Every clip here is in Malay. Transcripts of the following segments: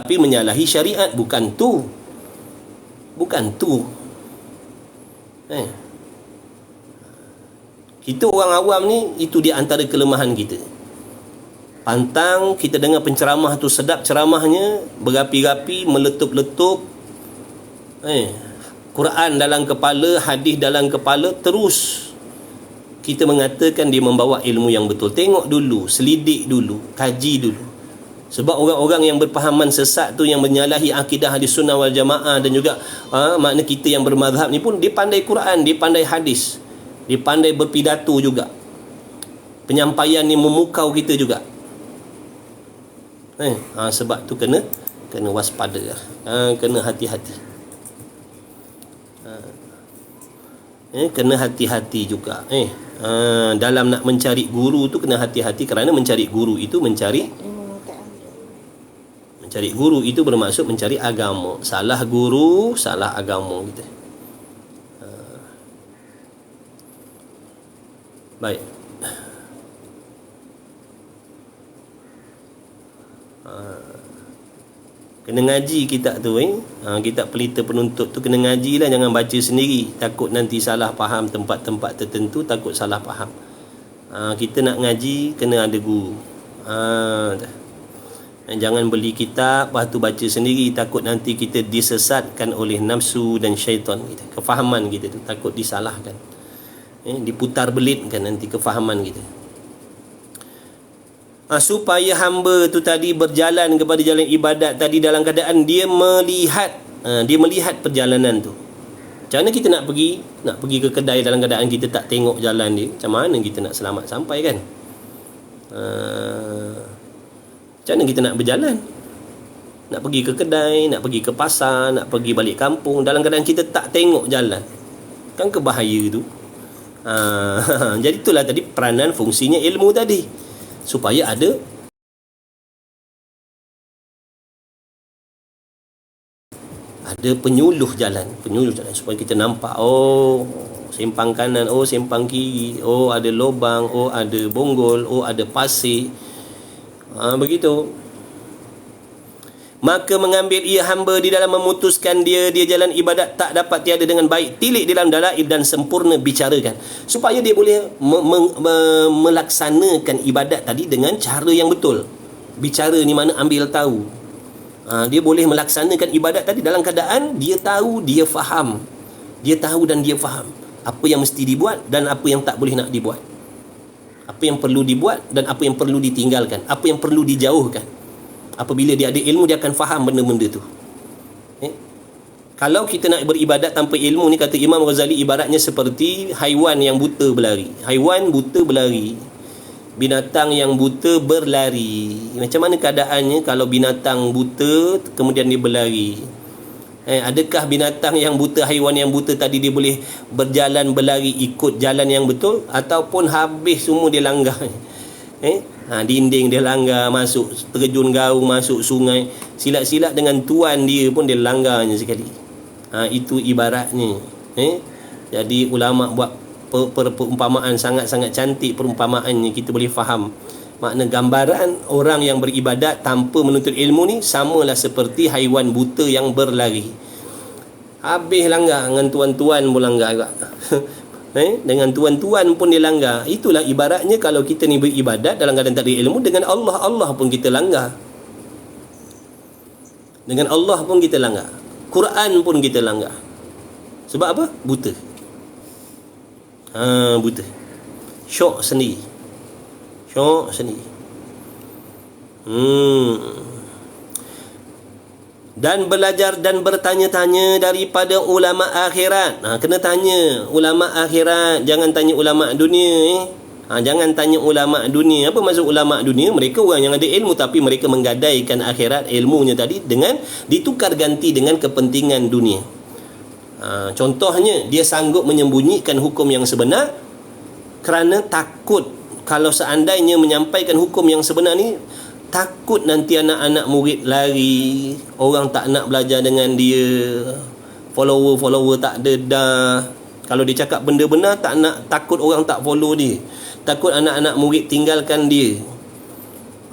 tapi menyalahi syariat. Bukan tu. Kita orang awam ni, itu di antara kelemahan kita. Pantang kita dengar penceramah tu, sedap ceramahnya, berapi-rapi, meletup-letup, Quran dalam kepala, hadis dalam kepala, terus kita mengatakan dia membawa ilmu yang betul. Tengok dulu, selidik dulu, kaji dulu. Sebab orang-orang yang berpahaman sesat tu, yang menyalahi akidah Ahli Sunnah wal Jamaah, dan juga makna kita yang bermazhab ni pun, dia pandai Quran, dia pandai hadis, dia pandai berpidato juga. Penyampaian ni memukau kita juga. Sebab tu kena waspada, kena hati-hati. Kena hati-hati juga. Dalam nak mencari guru tu kena hati-hati, kerana mencari guru itu mencari guru itu bermaksud mencari agama. Salah guru, salah agama kita. Baik. Kena ngaji kitab tu, kitab pelita penuntut tu kena ngajilah, jangan baca sendiri, takut nanti salah faham tempat-tempat tertentu, takut salah faham. Kita nak ngaji kena ada guru. Jangan beli kitab lepas tu baca sendiri, takut nanti kita disesatkan oleh nafsu dan syaitan kita. Kefahaman kita tu takut disalahkan, diputar belitkan nanti kefahaman kita. Supaya hamba tu tadi berjalan kepada jalan ibadat tadi dalam keadaan dia melihat perjalanan tu. Macam mana kita nak pergi ke kedai dalam keadaan kita tak tengok jalan dia? Macam mana kita nak selamat sampai, kan? Macam mana kita nak berjalan? Nak pergi ke kedai, nak pergi ke pasar, nak pergi balik kampung dalam keadaan kita tak tengok jalan, kan kebahaya tu. Jadi itulah tadi peranan fungsinya ilmu tadi, supaya ada penyuluh jalan supaya kita nampak, sempang kanan, sempang kiri, ada lubang, ada bonggol, ada pasir, begitu. Maka mengambil ia hamba di dalam memutuskan dia jalan ibadat tak dapat tiada dengan baik, tilik dalam dalail dan sempurna bicarakan, supaya dia boleh melaksanakan ibadat tadi dengan cara yang betul. Bicara ni mana ambil tahu. Dia boleh melaksanakan ibadat tadi dalam keadaan dia tahu, dia faham. Dia tahu dan dia faham apa yang mesti dibuat dan apa yang tak boleh nak dibuat. Apa yang perlu dibuat dan apa yang perlu ditinggalkan, apa yang perlu dijauhkan. Apabila dia ada ilmu, dia akan faham benda-benda tu. Kalau kita nak beribadat tanpa ilmu ni, kata Imam Ghazali, ibaratnya seperti haiwan yang buta berlari. Haiwan buta berlari, binatang yang buta berlari. Macam mana keadaannya kalau binatang buta kemudian dia berlari? Adakah binatang yang buta, haiwan yang buta tadi, dia boleh berjalan berlari ikut jalan yang betul, ataupun habis semua dia langgar? Dinding dia langgar, masuk terjun gaung, masuk sungai, silat-silat dengan tuan dia pun dia langgarnya sekali. Itu ibaratnya. Jadi ulama buat perumpamaan sangat-sangat cantik. Perumpamaannya kita boleh faham makna gambaran orang yang beribadat tanpa menuntut ilmu ni samalah seperti haiwan buta yang berlari. Habis langgar, dengan tuan-tuan pun langgar juga. Dengan tuan-tuan pun dia langgar. Itulah ibaratnya kalau kita ni beribadat dalam keadaan tak ada ilmu, dengan Allah pun kita langgar. Dengan Allah pun kita langgar. Quran pun kita langgar. Sebab apa? Buta. Buta. Syok sendiri. Dan belajar dan bertanya-tanya daripada ulama akhirat. Kena tanya ulama akhirat, jangan tanya ulama dunia. Jangan tanya ulama dunia. Apa maksud ulama dunia? Mereka orang yang ada ilmu, tapi mereka menggadaikan akhirat, ilmunya tadi dengan ditukar ganti dengan kepentingan dunia. Contohnya, dia sanggup menyembunyikan hukum yang sebenar kerana takut kalau seandainya menyampaikan hukum yang sebenar ni, takut nanti anak-anak murid lari, orang tak nak belajar dengan dia, follower tak ada dah. Kalau dia cakap benda benar, takut orang tak follow dia, takut anak-anak murid tinggalkan dia.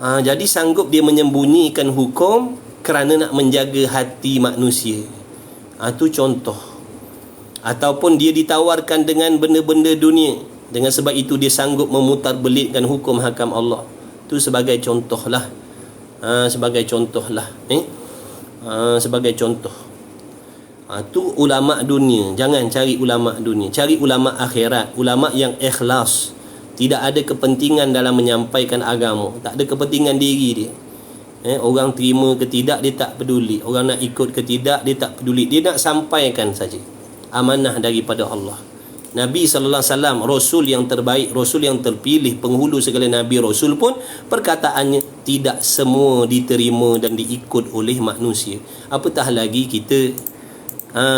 Jadi sanggup dia menyembunyikan hukum kerana nak menjaga hati manusia. Itu contoh. Ataupun dia ditawarkan dengan benda-benda dunia, dengan sebab itu dia sanggup memutarbelitkan hukum hakam Allah. Itu sebagai contoh lah. Sebagai contoh lah. Sebagai contoh. Tu ulama dunia. Jangan cari ulama dunia, cari ulama akhirat, ulama yang ikhlas, tidak ada kepentingan dalam menyampaikan agama, tak ada kepentingan diri dia. Orang terima ke tidak dia tak peduli, orang nak ikut ke tidak dia tak peduli, dia nak sampaikan saja amanah daripada Allah. Nabi SAW, Rasul yang terbaik, Rasul yang terpilih, penghulu segala Nabi Rasul pun perkataannya tidak semua diterima dan diikut oleh manusia. Apatah lagi kita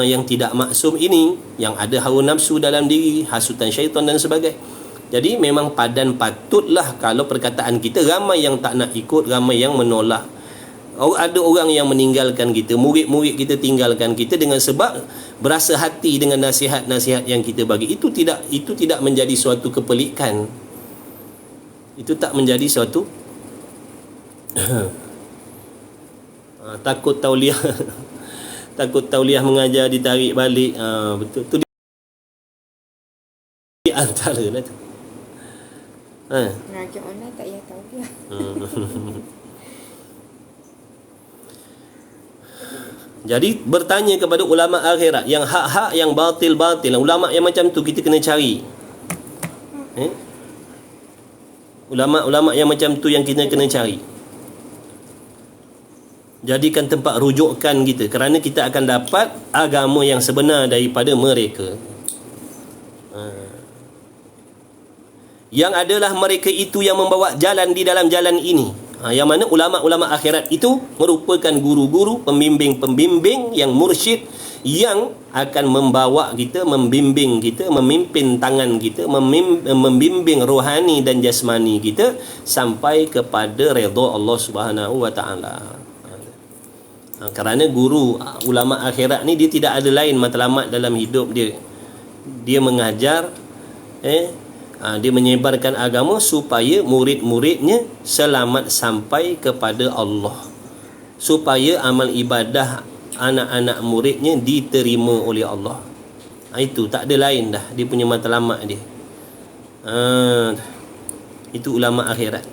yang tidak maksum ini, yang ada hawa nafsu dalam diri, hasutan syaitan dan sebagainya. Jadi memang padan patutlah kalau perkataan kita ramai yang tak nak ikut, ramai yang menolak. Ada orang yang meninggalkan kita, murid-murid kita tinggalkan kita dengan sebab berasa hati dengan nasihat-nasihat yang kita bagi. Itu tidak menjadi suatu kepelikan. Itu tak menjadi suatu takut tauliah takut tauliah mengajar ditarik balik. Betul tu di antara lah tu. Mengajar online tak payah tauliah. Jadi bertanya kepada ulama akhirat yang hak-hak, yang batil-batil, ulama yang macam tu kita kena cari. Ulama-ulama yang macam tu yang kita kena cari. Jadikan tempat rujukan kita, kerana kita akan dapat agama yang sebenar daripada mereka. Yang adalah mereka itu yang membawa jalan di dalam jalan ini. Yang mana ulama-ulama akhirat itu merupakan guru-guru, pembimbing-pembimbing yang mursyid, yang akan membawa kita, membimbing kita, memimpin tangan kita, membimbing rohani dan jasmani kita sampai kepada redha Allah Subhanahu wa taala. Kerana guru ulama akhirat ni dia tidak ada lain matlamat dalam hidup dia. Dia mengajar, dia menyebarkan agama supaya murid-muridnya selamat sampai kepada Allah, supaya amal ibadah anak-anak muridnya diterima oleh Allah. Itu tak ada lain dah dia punya matlamat dia. Itu ulama akhirat.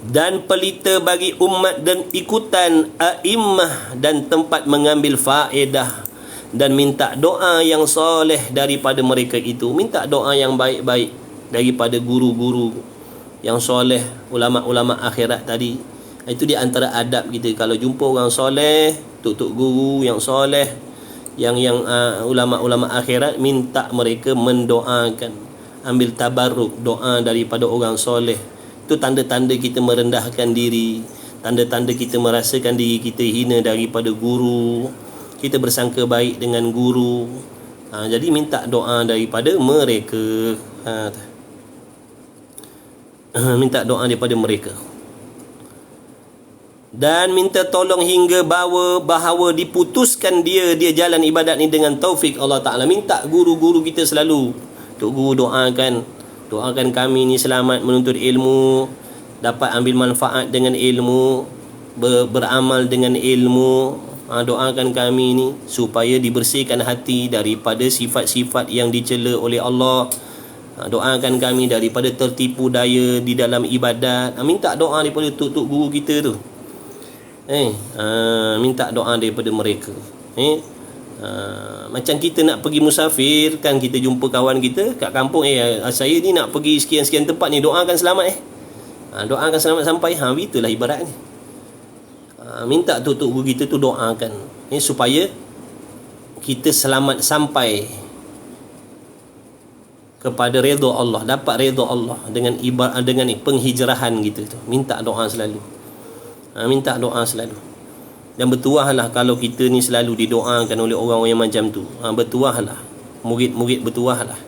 Dan pelita bagi umat dan ikutan a'immah dan tempat mengambil faedah, dan minta doa yang soleh daripada mereka itu. Minta doa yang baik-baik daripada guru-guru yang soleh, ulama-ulama akhirat tadi. Itu di antara adab kita. Kalau jumpa orang soleh, tok-tok guru yang soleh, yang ulama-ulama akhirat, minta mereka mendoakan, ambil tabarruk doa daripada orang soleh. Itu tanda-tanda kita merendahkan diri, tanda-tanda kita merasakan diri kita hina daripada guru, kita bersangka baik dengan guru. Jadi minta doa daripada mereka. Minta doa daripada mereka. Dan minta tolong hingga bahawa diputuskan dia jalan ibadat ni dengan taufik Allah Ta'ala. Minta guru-guru kita selalu, Tok Guru doakan kami ni selamat menuntut ilmu, dapat ambil manfaat dengan ilmu, beramal dengan ilmu. Doakan kami ni supaya dibersihkan hati daripada sifat-sifat yang dicela oleh Allah. Doakan kami daripada tertipu daya di dalam ibadat. Minta doa daripada tok-tok guru kita tu. Minta doa daripada mereka. Macam kita nak pergi musafir kan, kita jumpa kawan kita kat kampung, saya ni nak pergi sekian-sekian tempat ni, doakan selamat doakan selamat sampai. Itulah ibaratnya. Minta tok-tok guru kita tu doakan supaya kita selamat sampai kepada redha Allah, dapat redha Allah dengan penghijrahan kita tu. Minta doa selalu. Minta doa selalu. Dan bertuahlah kalau kita ni selalu didoakan oleh orang-orang yang macam tu. Bertuahlah. Murid-murid bertuahlah.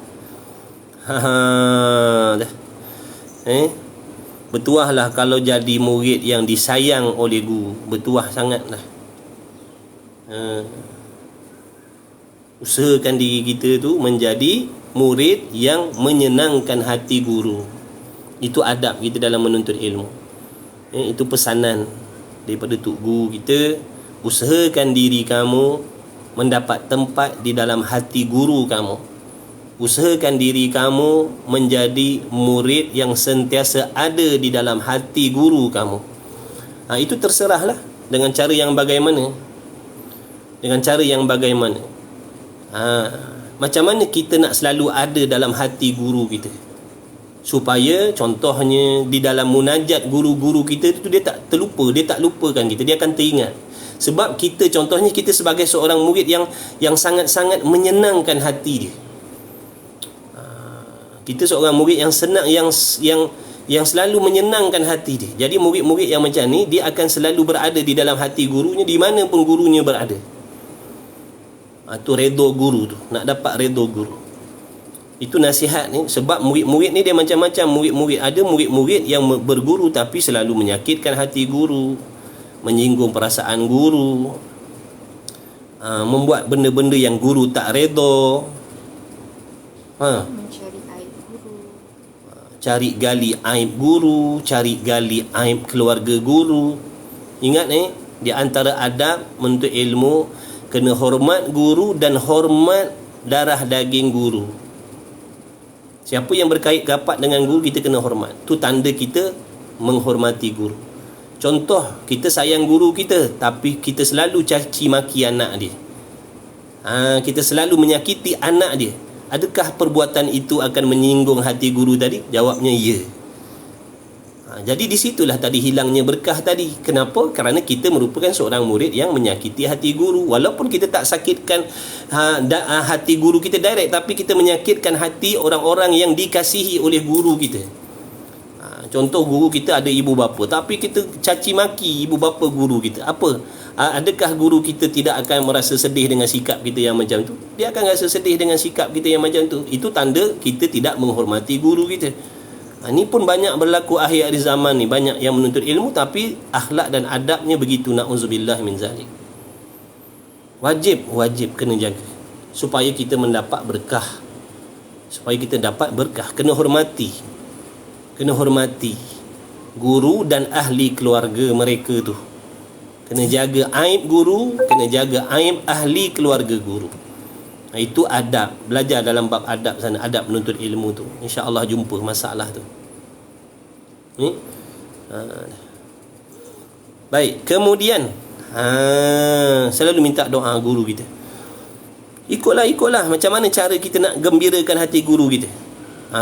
Bertuahlah kalau jadi murid yang disayang oleh guru. Bertuah sangatlah. Usahakan diri kita tu menjadi murid yang menyenangkan hati guru. Itu adab kita dalam menuntut ilmu. Itu pesanan daripada Tok Guru kita. Usahakan diri kamu mendapat tempat di dalam hati guru kamu. Usahakan diri kamu menjadi murid yang sentiasa ada di dalam hati guru kamu. Itu terserahlah dengan cara yang bagaimana. Dengan cara yang bagaimana. Macam mana kita nak selalu ada dalam hati guru kita, supaya contohnya di dalam munajat guru-guru kita itu dia tak terlupa, dia tak lupakan kita, dia akan teringat. Sebab kita, contohnya kita sebagai seorang murid yang sangat-sangat menyenangkan hati dia. Kita seorang murid yang senang, yang selalu menyenangkan hati dia. Jadi murid-murid yang macam ni, dia akan selalu berada di dalam hati gurunya, di mana pun gurunya berada. Tu redha guru tu, nak dapat redha guru. Itu nasihat ni. Sebab murid-murid ni dia macam-macam murid-murid. Ada murid-murid yang berguru tapi selalu menyakitkan hati guru, menyinggung perasaan guru, membuat benda-benda yang guru tak redha, mencari aib guru, cari gali aib guru, cari gali aib keluarga guru. Ingat di antara adab menuntut ilmu, kena hormat guru dan hormat darah daging guru. Siapa yang berkait rapat dengan guru, kita kena hormat. Tu tanda kita menghormati guru. Contoh, kita sayang guru kita tapi kita selalu caci maki anak dia, kita selalu menyakiti anak dia. Adakah perbuatan itu akan menyinggung hati guru tadi? Jawabnya ya. Jadi di situlah tadi hilangnya berkah tadi. Kenapa? Kerana kita merupakan seorang murid yang menyakiti hati guru. Walaupun kita tak sakitkan hati guru kita direct, tapi kita menyakitkan hati orang-orang yang dikasihi oleh guru kita. Contoh, guru kita ada ibu bapa, tapi kita caci maki ibu bapa guru kita. Apa? Adakah guru kita tidak akan merasa sedih dengan sikap kita yang macam tu? Dia akan rasa sedih dengan sikap kita yang macam tu. Itu tanda kita tidak menghormati guru kita. Ini pun banyak berlaku akhir zaman ni. Banyak yang menuntut ilmu tapi akhlak dan adabnya begitu. Na'udzubillah min zalik. Wajib kena jaga supaya kita mendapat berkah. Supaya kita dapat berkah, kena hormati guru dan ahli keluarga mereka tu. Kena jaga aib guru, kena jaga aib ahli keluarga guru. Itu adab. Belajar dalam bab adab sana, adab menuntut ilmu tu. InsyaAllah jumpa masalah tu. Baik, kemudian selalu minta doa guru kita. Ikutlah macam mana cara kita nak gembirakan hati guru kita.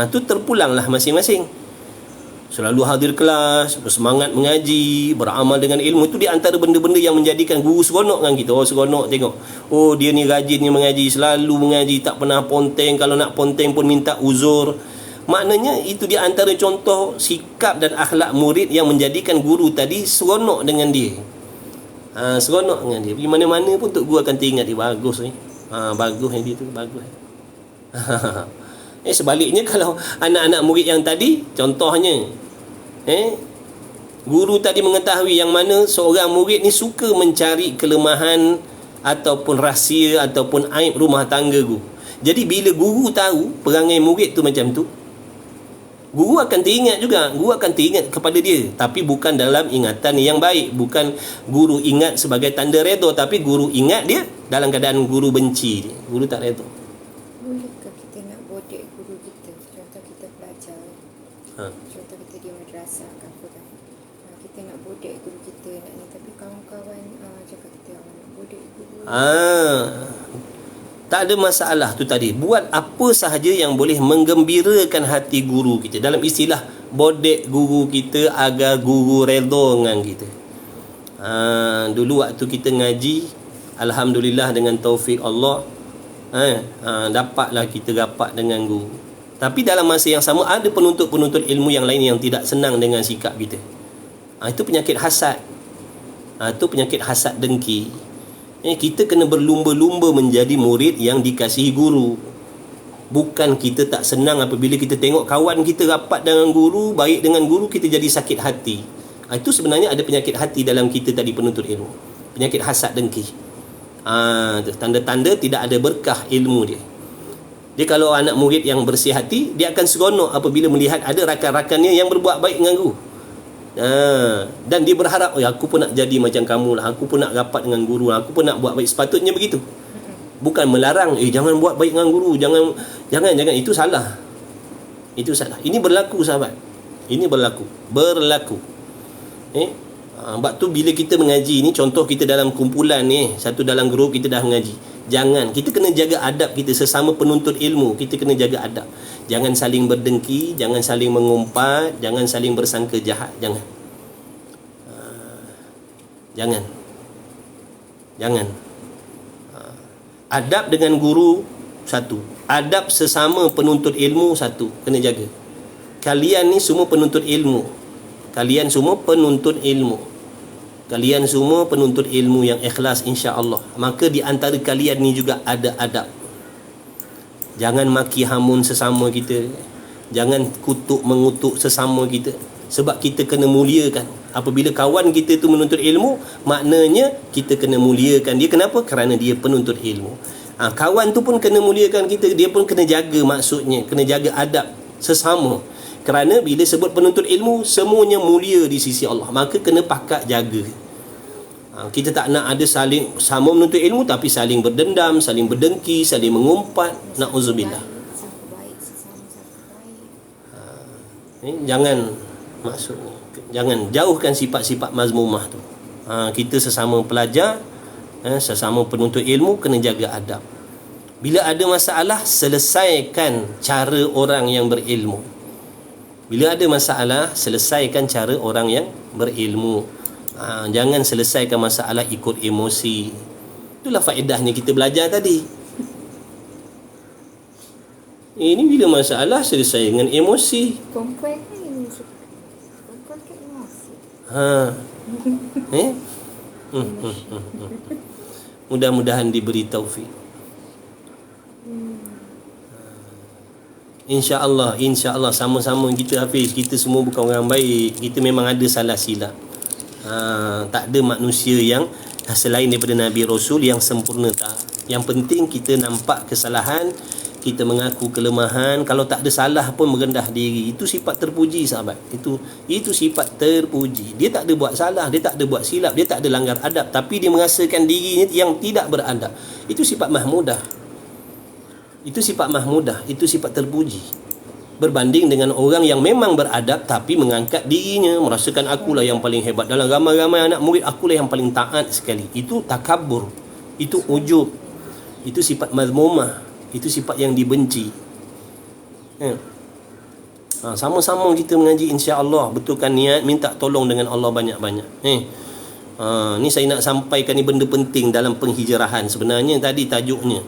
Tu terpulanglah masing-masing. Selalu hadir kelas, bersemangat mengaji, beramal dengan ilmu. Itu di antara benda-benda yang menjadikan guru seronok dengan kita. Seronok tengok. Dia ni rajinnya mengaji, selalu mengaji, tak pernah ponteng. Kalau nak ponteng pun minta uzur. Maknanya itu di antara contoh sikap dan akhlak murid yang menjadikan guru tadi seronok dengan dia. Seronok dengan dia. Pergi mana-mana pun Tok Guru akan teringat dia. Bagus ni. Bagus dia tu, bagus. Sebaliknya kalau anak-anak murid yang tadi, contohnya guru tadi mengetahui yang mana seorang murid ni suka mencari kelemahan ataupun rahsia ataupun aib rumah tangga guru. Jadi bila guru tahu perangai murid tu macam tu, guru akan teringat juga. Guru akan teringat kepada dia, tapi bukan dalam ingatan yang baik. Bukan guru ingat sebagai tanda redha, tapi guru ingat dia dalam keadaan guru benci dia. Guru tak redha. Bolehkah kita nak bodek guru kita? Contoh kita belajar, contoh kita di madrasah ke apa kan, kita nak bodek guru kita nak ni, tapi kawan-kawan cakap kita nak bodek guru. Tak ada masalah tu tadi. Buat apa sahaja yang boleh menggembirakan hati guru kita. Dalam istilah bodek guru kita agar guru redha dengan kita. Dulu waktu kita ngaji, alhamdulillah dengan taufik Allah, dapatlah kita rapat dengan guru. Tapi dalam masa yang sama ada penuntut-penuntut ilmu yang lain yang tidak senang dengan sikap kita. Itu penyakit hasad. Itu penyakit hasad dengki. Kita kena berlumba-lumba menjadi murid yang dikasihi guru. Bukan kita tak senang apabila kita tengok kawan kita rapat dengan guru, baik dengan guru, kita jadi sakit hati. Itu sebenarnya ada penyakit hati dalam kita tadi, penuntut ilmu. Penyakit hasad dengki. Tanda-tanda tidak ada berkah ilmu dia. Dia kalau anak murid yang bersih hati, dia akan seronok apabila melihat ada rakan-rakannya yang berbuat baik dengan guru. Dan dia berharap, aku pun nak jadi macam kamu lah, aku pun nak rapat dengan guru, aku pun nak buat baik. Sepatutnya begitu. Bukan melarang, jangan buat baik dengan guru, jangan, itu salah. Itu salah. Ini berlaku, sahabat. Ini berlaku. Sebab tu bila kita mengaji ni, contoh kita dalam kumpulan ni, satu dalam grup kita dah mengaji, jangan, kita kena jaga adab kita sesama penuntut ilmu. Kita kena jaga adab. Jangan saling berdengki, jangan saling mengumpat, jangan saling bersangka jahat. Jangan. Adab dengan guru satu, adab sesama penuntut ilmu satu, kena jaga. Kalian ni semua penuntut ilmu. Kalian semua penuntut ilmu yang ikhlas, insya-Allah. Maka di antara kalian ni juga ada adab. Jangan maki hamun sesama kita. Jangan mengutuk sesama kita. Sebab kita kena muliakan. Apabila kawan kita tu menuntut ilmu, maknanya kita kena muliakan dia. Kenapa? Kerana dia penuntut ilmu. Kawan tu pun kena muliakan kita. Dia pun kena jaga, maksudnya kena jaga adab sesama. Kerana bila sebut penuntut ilmu, semuanya mulia di sisi Allah. Maka kena pakat jaga. Kita tak nak ada saling sama menuntut ilmu tapi saling berdendam, saling berdengki, saling mengumpat. Na'udzubillah. Jangan, maksudnya jangan, jauhkan sifat-sifat mazmumah tu. Kita sesama pelajar, sesama penuntut ilmu, kena jaga adab. Bila ada masalah, selesaikan cara orang yang berilmu. Jangan selesaikan masalah ikut emosi. Itulah faedahnya kita belajar tadi. Ini bila masalah selesai dengan emosi. Perempuan kan emosi. Mudah-mudahan diberi taufik. InsyaAllah sama-sama kita, Hafiz, kita semua bukan orang baik. Kita memang ada salah silap. Tak ada manusia yang selain daripada Nabi Rasul yang sempurna, tak. Yang penting kita nampak kesalahan, kita mengaku kelemahan. Kalau tak ada salah pun merendah diri. Itu sifat terpuji, sahabat. Itu sifat terpuji. Dia tak ada buat salah, dia tak ada buat silap, dia tak ada langgar adab, tapi dia merasakan dirinya yang tidak beradab. Itu sifat mahmudah. Itu sifat terpuji. Berbanding dengan orang yang memang beradab tapi mengangkat dirinya, merasakan akulah yang paling hebat. Dalam ramai-ramai anak murid, akulah yang paling taat sekali. Itu takabur. Itu ujub. Itu sifat mazmumah. Itu sifat yang dibenci. Sama-sama kita mengaji, insya-Allah. Betulkan niat, minta tolong dengan Allah banyak-banyak. Ni saya nak sampaikan ni benda penting dalam penghijrahan. Sebenarnya tadi tajuknya,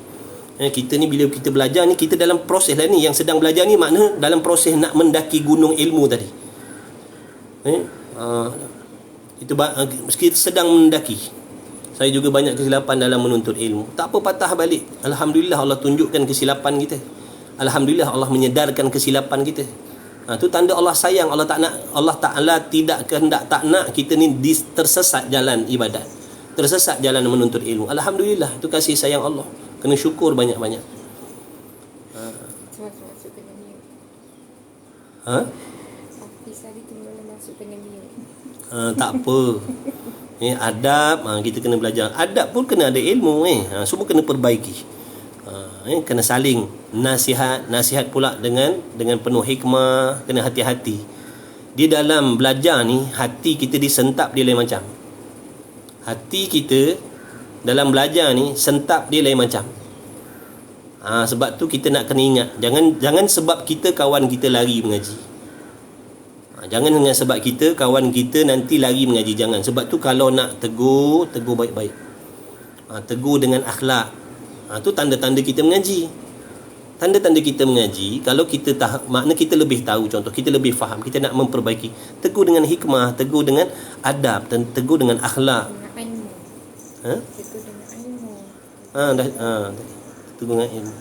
kita ni bila kita belajar ni, kita dalam proses lah ni. Yang sedang belajar ni makna dalam proses nak mendaki gunung ilmu tadi. Kita sedang mendaki. Saya juga banyak kesilapan dalam menuntut ilmu. Tak apa, patah balik. Alhamdulillah Allah tunjukkan kesilapan kita. Alhamdulillah Allah menyedarkan kesilapan kita. Itu tanda Allah sayang. Allah Ta'ala tidak kehendak, tak nak kita ni tersesat jalan ibadat, tersesat jalan menuntut ilmu. Alhamdulillah, itu kasih sayang Allah. Kena syukur banyak-banyak. Tak apa. Adab, kita kena belajar. Adab pun kena ada ilmu. Semua kena perbaiki. Kena saling nasihat pula dengan penuh hikmah. Kena hati-hati. Di dalam belajar ni, hati kita disentap dia lain macam. Hati kita dalam belajar ni sentap dia lain macam. Sebab tu kita nak kena ingat, jangan sebab kita kawan kita lari mengaji. Jangan dengan sebab kita kawan kita nanti lari mengaji. Jangan. Sebab tu kalau nak tegur baik-baik. Tegur dengan akhlak. Tu tanda-tanda kita mengaji. Tanda-tanda kita mengaji, kalau kita makna kita lebih tahu, contoh kita lebih faham, kita nak memperbaiki. Tegur dengan hikmah, tegur dengan adab, dan tegur dengan akhlak. Tegur dengan ilmu.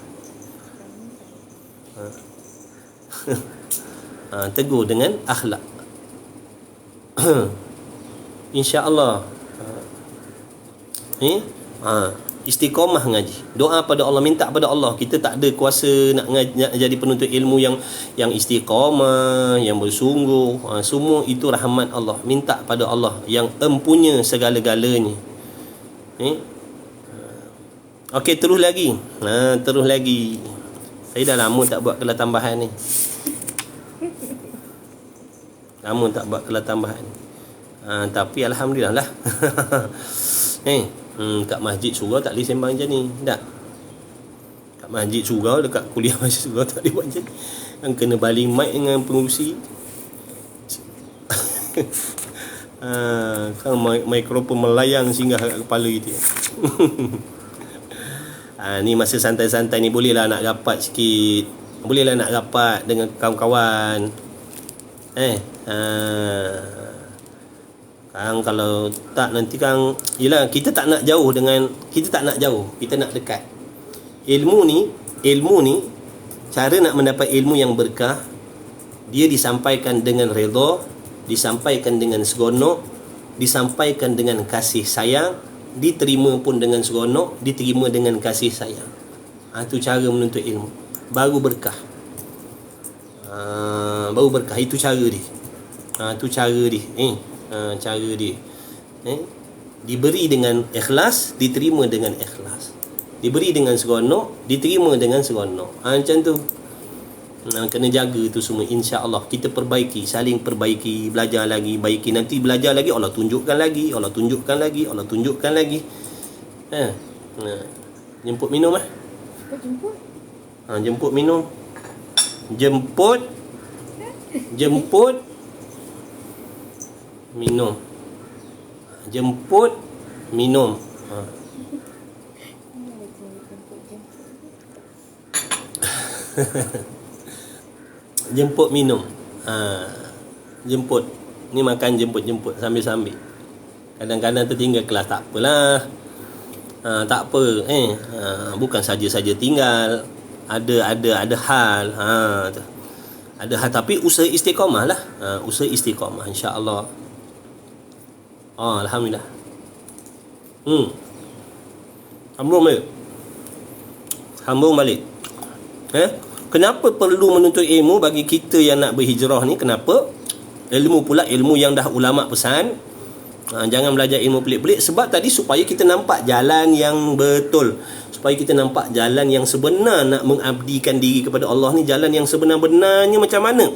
Tegur dengan akhlak. InsyaAllah. Istiqamah ngaji, doa pada Allah, minta pada Allah. Kita tak ada kuasa nak jadi penuntut ilmu yang istiqamah, yang bersungguh. Semua itu rahmat Allah. Minta pada Allah yang empunya segala-galanya. Okey, terus lagi. Terus lagi. Saya dah lama tak buat kelas tambahan ni. Lama tak buat kelas tambahan. Tapi alhamdulillah lah. Kat masjid surau tak boleh sembang macam ni. Tak. Kat masjid surau, dekat kuliah masjid surau tak boleh buat macam ni. Kan kena baling mic dengan pengurusi. Kan mikrofon melayang singgah kat kepala kita. Ni masa santai-santai ni, bolehlah nak rapat sikit. Bolehlah nak rapat dengan kawan-kawan. Kang, kalau tak nanti Kang, yelah, kita tak nak jauh, kita nak dekat. Ilmu ni cara nak mendapat ilmu yang berkah, dia disampaikan dengan redha, disampaikan dengan seronok, disampaikan dengan kasih sayang, diterima pun dengan seronok, diterima dengan kasih sayang. Itu cara menuntut ilmu, baru berkah. Baru berkah, itu cara dia. Itu cara dia. Cara dia. Diberi dengan ikhlas, diterima dengan ikhlas. Diberi dengan seronok, diterima dengan seronok. Macam tu. Kena jaga tu semua, insya-Allah. Kita perbaiki, saling perbaiki, belajar lagi, baiki. Nanti belajar lagi, Allah tunjukkan lagi, Allah tunjukkan lagi, Allah tunjukkan lagi. Jemput minum Jemput. Jemput minum. Jemput minum. Jemput minum. Jemput minum. Jemput. Ni makan jemput sambil-sambil. Kadang-kadang tertinggal kelas, tak apalah. Tak apa. Bukan saja-saja tinggal. Ada hal. Ada hal, tapi usaha istiqamah lah. Usaha istiqamah, insya-Allah. Alhamdulillah. Sambung balik. Kenapa perlu menuntut ilmu bagi kita yang nak berhijrah ni? Kenapa? Ilmu pula, ilmu yang dah ulama pesan. Jangan belajar ilmu pelik-pelik. Sebab tadi supaya kita nampak jalan yang betul, supaya kita nampak jalan yang sebenar nak mengabdikan diri kepada Allah ni. Jalan yang sebenar-benarnya macam mana?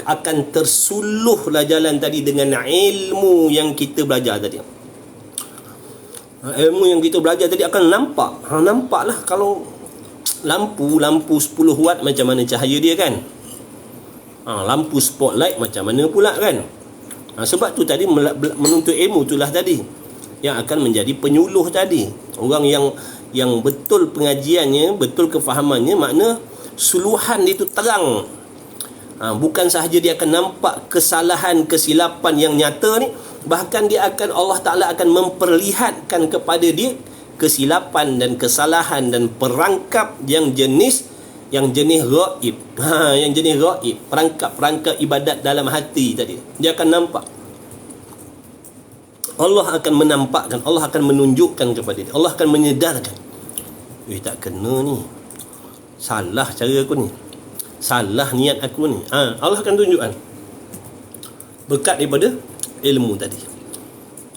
Akan tersuluhlah jalan tadi dengan ilmu yang kita belajar tadi. Ilmu yang kita belajar tadi akan nampak. Nampaklah kalau lampu 10 watt macam mana cahaya dia kan. Lampu spotlight macam mana pula kan. Sebab tu tadi menuntut ilmu itulah tadi yang akan menjadi penyuluh tadi. Orang yang betul pengajiannya, betul kefahamannya, makna suluhan itu terang. Bukan sahaja dia akan nampak kesalahan, kesilapan yang nyata ni, bahkan dia akan, Allah Ta'ala akan memperlihatkan kepada dia kesilapan dan kesalahan dan perangkap yang jenis ghaib. Yang jenis ghaib, perangkap ibadat dalam hati tadi. Dia akan nampak. Allah akan menampakkan, Allah akan menunjukkan kepada dia. Allah akan menyedarkan. Tak kena ni. Salah cara aku ni. Salah niat aku ni. Allah akan tunjukkan. Berkat daripada ilmu tadi.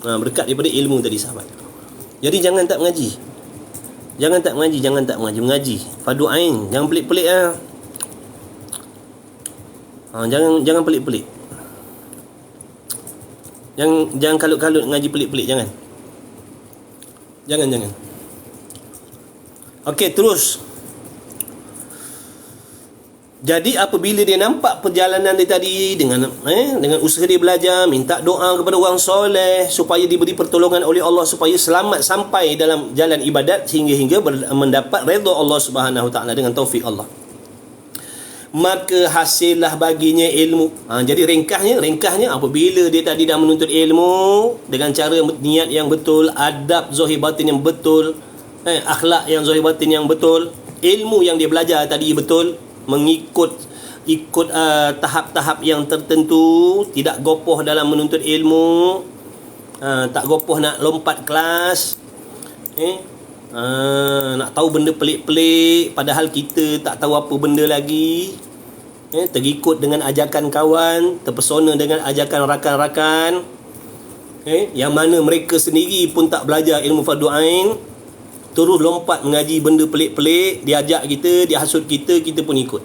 Berkat daripada ilmu tadi, sahabat. Jadi jangan tak mengaji. Jangan tak mengaji. Mengaji fardu ain. Jangan pelik-pelik lah. Jangan pelik-pelik. Jangan kalut-kalut ngaji pelik-pelik. Jangan. Okey, terus. Jadi apabila dia nampak perjalanan dia tadi dengan usaha dia belajar, minta doa kepada orang soleh supaya diberi pertolongan oleh Allah, supaya selamat sampai dalam jalan ibadat hingga mendapat redha Allah Subhanahu Taala dengan taufik Allah, maka hasillah baginya ilmu. Jadi ringkasnya apabila dia tadi dah menuntut ilmu dengan cara niat yang betul, adab zahir batin yang betul, akhlak yang zahir batin yang betul, ilmu yang dia belajar tadi betul, mengikut tahap-tahap yang tertentu, tidak gopoh dalam menuntut ilmu, tak gopoh nak lompat kelas, Nak tahu benda pelik-pelik padahal kita tak tahu apa benda lagi. Terikut dengan ajakan kawan, terpesona dengan ajakan rakan-rakan, yang mana mereka sendiri pun tak belajar ilmu fardu ain, terus lompat mengaji benda pelik-pelik, diajak kita, dia hasut kita, kita pun ikut.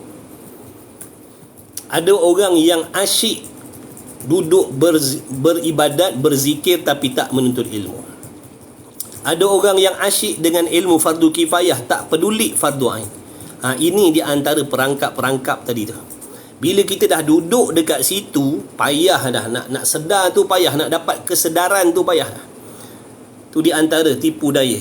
Ada orang yang asyik duduk beribadat, berzikir tapi tak menuntut ilmu. Ada orang yang asyik dengan ilmu fardu kifayah, tak peduli fardu ain. Ini di antara perangkap-perangkap tadi tu. Bila kita dah duduk dekat situ, payah dah nak sedar tu, payah nak dapat kesedaran tu, payah dah. Tu di antara tipu daya.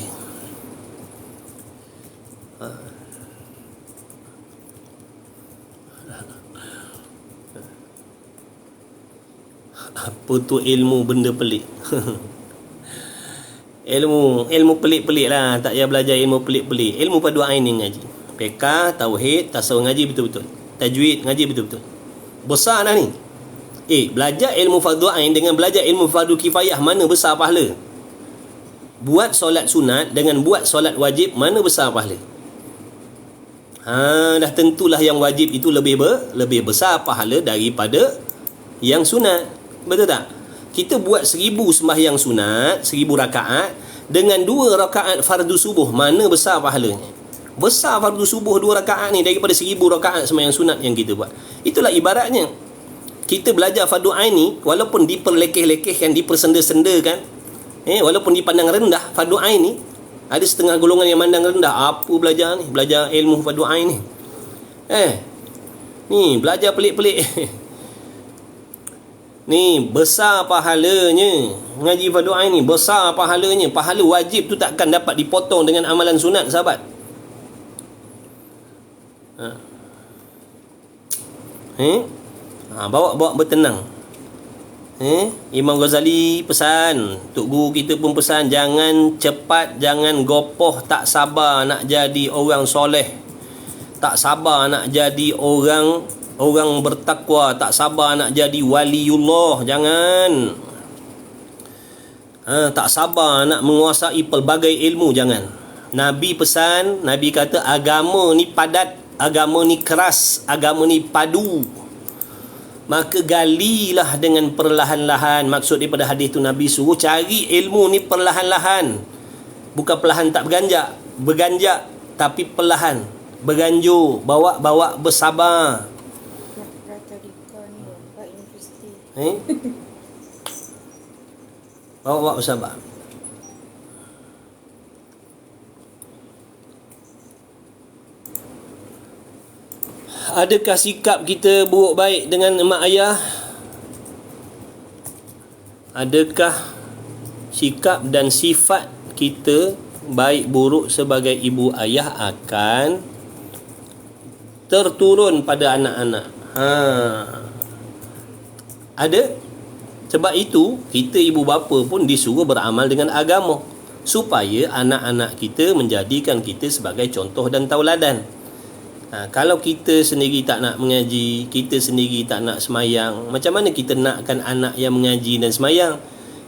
Apa tu ilmu benda pelik? ilmu pelik-pelik lah. Tak payah belajar ilmu pelik-pelik. Ilmu fardu ain ni ngaji. Fiqh, tauhid, tasawuf ngaji betul-betul. Tajwid ngaji betul-betul. Besar dah ni. Belajar ilmu fardu ain dengan belajar ilmu fardu kifayah, mana besar pahala? Buat solat sunat dengan buat solat wajib, mana besar pahala? Dah tentulah yang wajib itu lebih besar pahala daripada yang sunat. Betul tak? Kita buat 1000 sembahyang sunat, 1000 rakaat dengan 2 rakaat fardu subuh, mana besar pahalanya? Besar fardu subuh 2 rakaat ni daripada 1000 rakaat sembahyang sunat yang kita buat. Itulah ibaratnya kita belajar fardu ain ni, walaupun diperlekeh-lekehkan, dipersenda-sendakan, walaupun dipandang rendah fardu ain ni. Ada setengah golongan yang mandang rendah, apa belajar ni, belajar ilmu fardu ain ni. Ni belajar pelik-pelik. Ni besar pahalanya. Ngaji fardu ain ni besar pahalanya. Pahala wajib tu takkan dapat dipotong dengan amalan sunat, sahabat. Bawa bertenang. Imam Ghazali pesan, Tok Guru kita pun pesan, jangan cepat, jangan gopoh, tak sabar nak jadi orang soleh, tak sabar nak jadi orang bertakwa, tak sabar nak jadi waliullah, jangan. Tak sabar nak menguasai pelbagai ilmu, jangan. Nabi pesan, Nabi kata agama ni padat, agama ni keras, agama ni padu. Maka galilah dengan perlahan-lahan. Maksud daripada hadis tu, Nabi suruh cari ilmu ni perlahan-lahan. Bukan perlahan tak berganjak, tapi perlahan, berganjur, bawa bersabar. Bawa bersabar. Adakah sikap kita buruk baik dengan mak ayah? Adakah sikap dan sifat kita baik buruk sebagai ibu ayah akan terturun pada anak-anak? Ada. Sebab itu kita ibu bapa pun disuruh beramal dengan agama, supaya anak-anak kita menjadikan kita sebagai contoh dan tauladan. Kalau kita sendiri tak nak mengaji, kita sendiri tak nak semayang, macam mana kita nakkan anak yang mengaji dan semayang?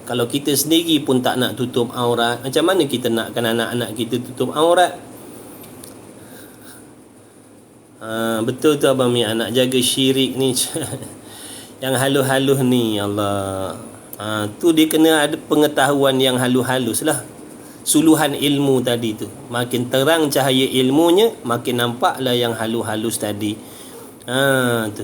Kalau kita sendiri pun tak nak tutup aurat, macam mana kita nakkan anak-anak kita tutup aurat? Betul tu Abang Mi, anak jaga syirik ni yang halus-halus ni, Allah. Tu dia kena ada pengetahuan yang halus-halus lah. Suluhan ilmu tadi tu, makin terang cahaya ilmunya, makin nampaklah yang halus-halus tadi. Tu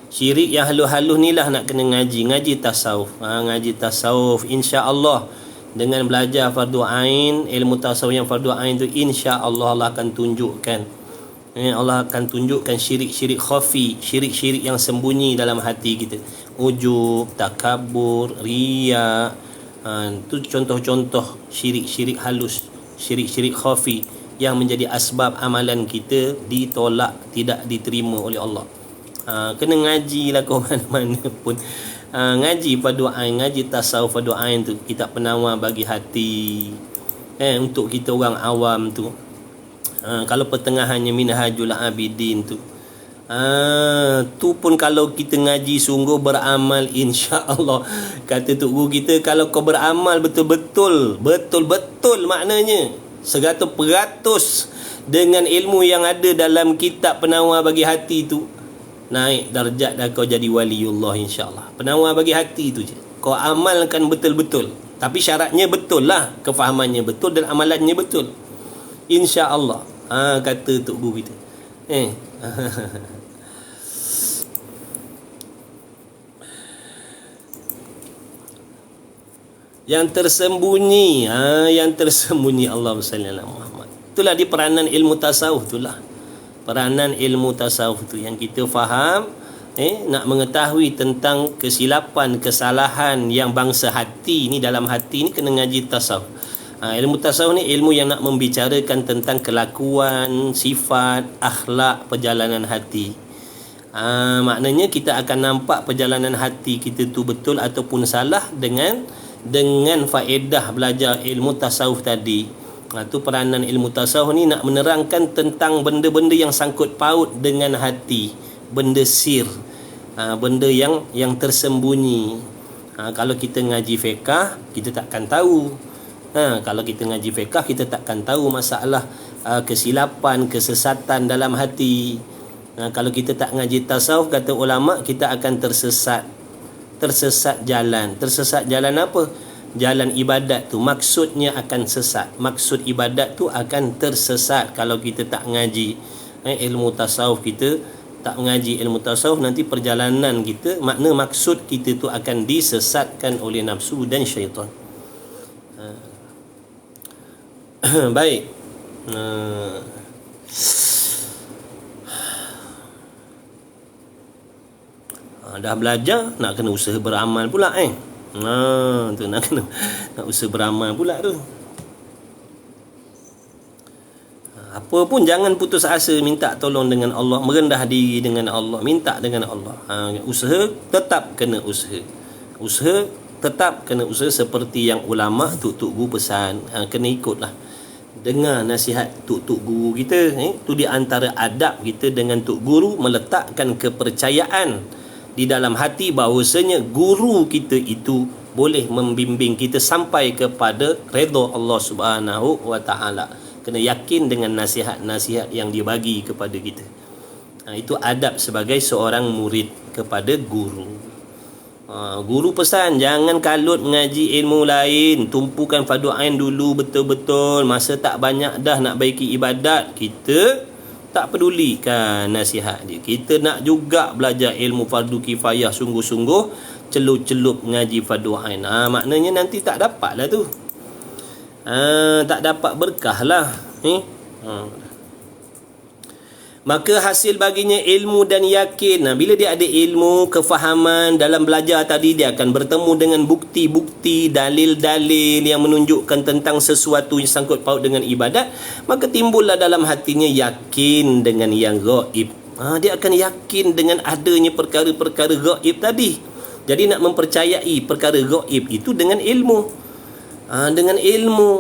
syirik yang halus-halus ni lah nak kena ngaji tasawuf. Ngaji tasawuf, insya-Allah dengan belajar fardu ain, ilmu tasawuf yang fardu ain tu, insya-Allah Allah akan tunjukkan. Allah akan tunjukkan syirik-syirik khafi, syirik-syirik yang sembunyi dalam hati kita. Ujub, takabur, riya. Itu contoh-contoh syirik-syirik halus, syirik-syirik khafi yang menjadi asbab amalan kita ditolak, tidak diterima oleh Allah. Kena ngajilah kau mana-mana pun. Ngaji fardu ain, ngaji tasawuf fardu ain tu, kitab penawar bagi hati. Untuk kita orang awam tu. Kalau pertengahannya Minhajul Abidin tu, tu pun kalau kita ngaji sungguh beramal, insya-Allah kata Tok Guru kita, kalau kau beramal betul-betul maknanya 100% dengan ilmu yang ada dalam kitab penawar bagi hati tu, naik darjat dah kau jadi waliullah insya-Allah. Penawar bagi hati tu je. Kau amalkan betul-betul. Tapi syaratnya betul lah, kefahamannya betul dan amalannya betul. Insya-Allah. Kata Tok Guru kita. Yang tersembunyi, yang tersembunyi, Allahumma salli ala Muhammad. Itulah di peranan ilmu tasawuf itulah. Peranan ilmu tasawuf tu yang kita faham, nak mengetahui tentang kesilapan, kesalahan yang bangsa hati ni, dalam hati ni kena ngaji tasawuf. Ilmu tasawuf ni ilmu yang nak membicarakan tentang kelakuan, sifat, akhlak perjalanan hati. Maknanya kita akan nampak perjalanan hati kita tu betul ataupun salah dengan faedah belajar ilmu tasawuf tadi. Tu peranan ilmu tasawuf ni nak menerangkan tentang benda-benda yang sangkut paut dengan hati, benda sir, benda yang tersembunyi. Kalau kita ngaji fiqh, kita takkan tahu. Kalau kita ngaji fiqh, kita takkan tahu masalah kesilapan, kesesatan dalam hati. Kalau kita tak ngaji tasawuf, kata ulama, kita akan tersesat jalan. Tersesat jalan apa? Jalan ibadat tu maksudnya akan sesat. Maksud ibadat tu akan tersesat kalau kita tak ngaji ilmu tasawuf. Kita tak ngaji ilmu tasawuf, nanti perjalanan kita, makna maksud kita tu akan disesatkan oleh nafsu dan syaitan. Baik. Dah belajar, nak kena usaha beramal pula tu nak usaha beramal pula tu. Apa pun jangan putus asa, minta tolong dengan Allah, merendah diri dengan Allah, minta dengan Allah. Usaha tetap kena usaha. Usaha tetap kena usaha seperti yang ulama Tok Guru pesan. Kena ikutlah. Dengar nasihat Tok Guru kita. Tu di antara adab kita dengan Tok Guru, meletakkan kepercayaan di dalam hati bahawasanya guru kita itu boleh membimbing kita sampai kepada redha Allah Subhanahu wa taala. Kena yakin dengan nasihat-nasihat yang dia bagi kepada kita. Itu adab sebagai seorang murid kepada guru. Guru pesan jangan kalut mengaji ilmu lain, tumpukan fardu ain dulu betul-betul. Masa tak banyak dah nak baiki ibadat, kita tak pedulikan nasihat dia. Kita nak juga belajar ilmu fardu kifayah sungguh-sungguh, celup-celup ngaji fardu ain. Maknanya nanti tak dapat lah tu. Tak dapat berkah lah. Maka hasil baginya ilmu dan yakin. Bila dia ada ilmu, kefahaman dalam belajar tadi, dia akan bertemu dengan bukti-bukti, dalil-dalil yang menunjukkan tentang sesuatu yang sangkut paut dengan ibadat. Maka timbullah dalam hatinya yakin dengan yang gaib. Dia akan yakin dengan adanya perkara-perkara gaib tadi. Jadi nak mempercayai perkara gaib itu dengan ilmu. Dengan ilmu,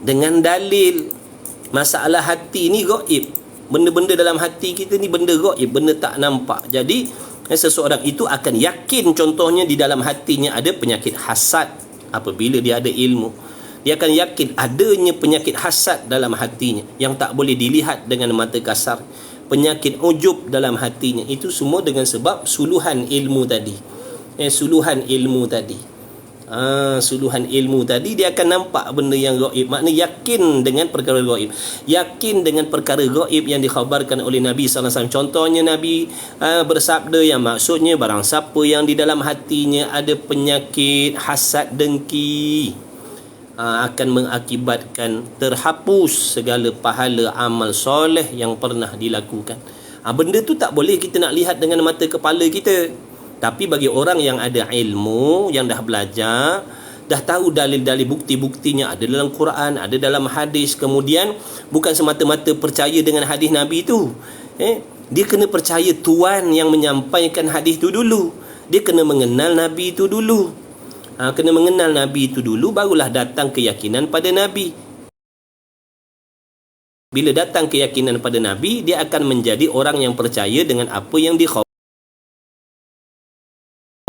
dengan dalil. Masalah hati ni gaib. Benda-benda dalam hati kita ni benda gaib, benda tak nampak. Jadi seseorang itu akan yakin, contohnya di dalam hatinya ada penyakit hasad. Apabila dia ada ilmu, dia akan yakin adanya penyakit hasad dalam hatinya yang tak boleh dilihat dengan mata kasar. Penyakit ujub dalam hatinya. Itu semua dengan sebab suluhan ilmu tadi. Suluhan ilmu tadi. Suluhan ilmu tadi, dia akan nampak benda yang gaib. Makna yakin dengan perkara gaib, yakin dengan perkara gaib yang dikhabarkan oleh Nabi SAW. Contohnya Nabi bersabda yang maksudnya barang siapa yang di dalam hatinya ada penyakit hasad dengki, akan mengakibatkan terhapus segala pahala amal soleh yang pernah dilakukan. Benda tu tak boleh kita nak lihat dengan mata kepala kita. Tapi bagi orang yang ada ilmu, yang dah belajar, dah tahu dalil-dalil, bukti-buktinya ada dalam Quran, ada dalam hadis, kemudian bukan semata-mata percaya dengan hadis Nabi itu. Dia kena percaya tuan yang menyampaikan hadis itu dulu. Dia kena mengenal Nabi itu dulu. Kena mengenal Nabi itu dulu, barulah datang keyakinan pada Nabi. Bila datang keyakinan pada Nabi, dia akan menjadi orang yang percaya dengan apa yang dikhabarkan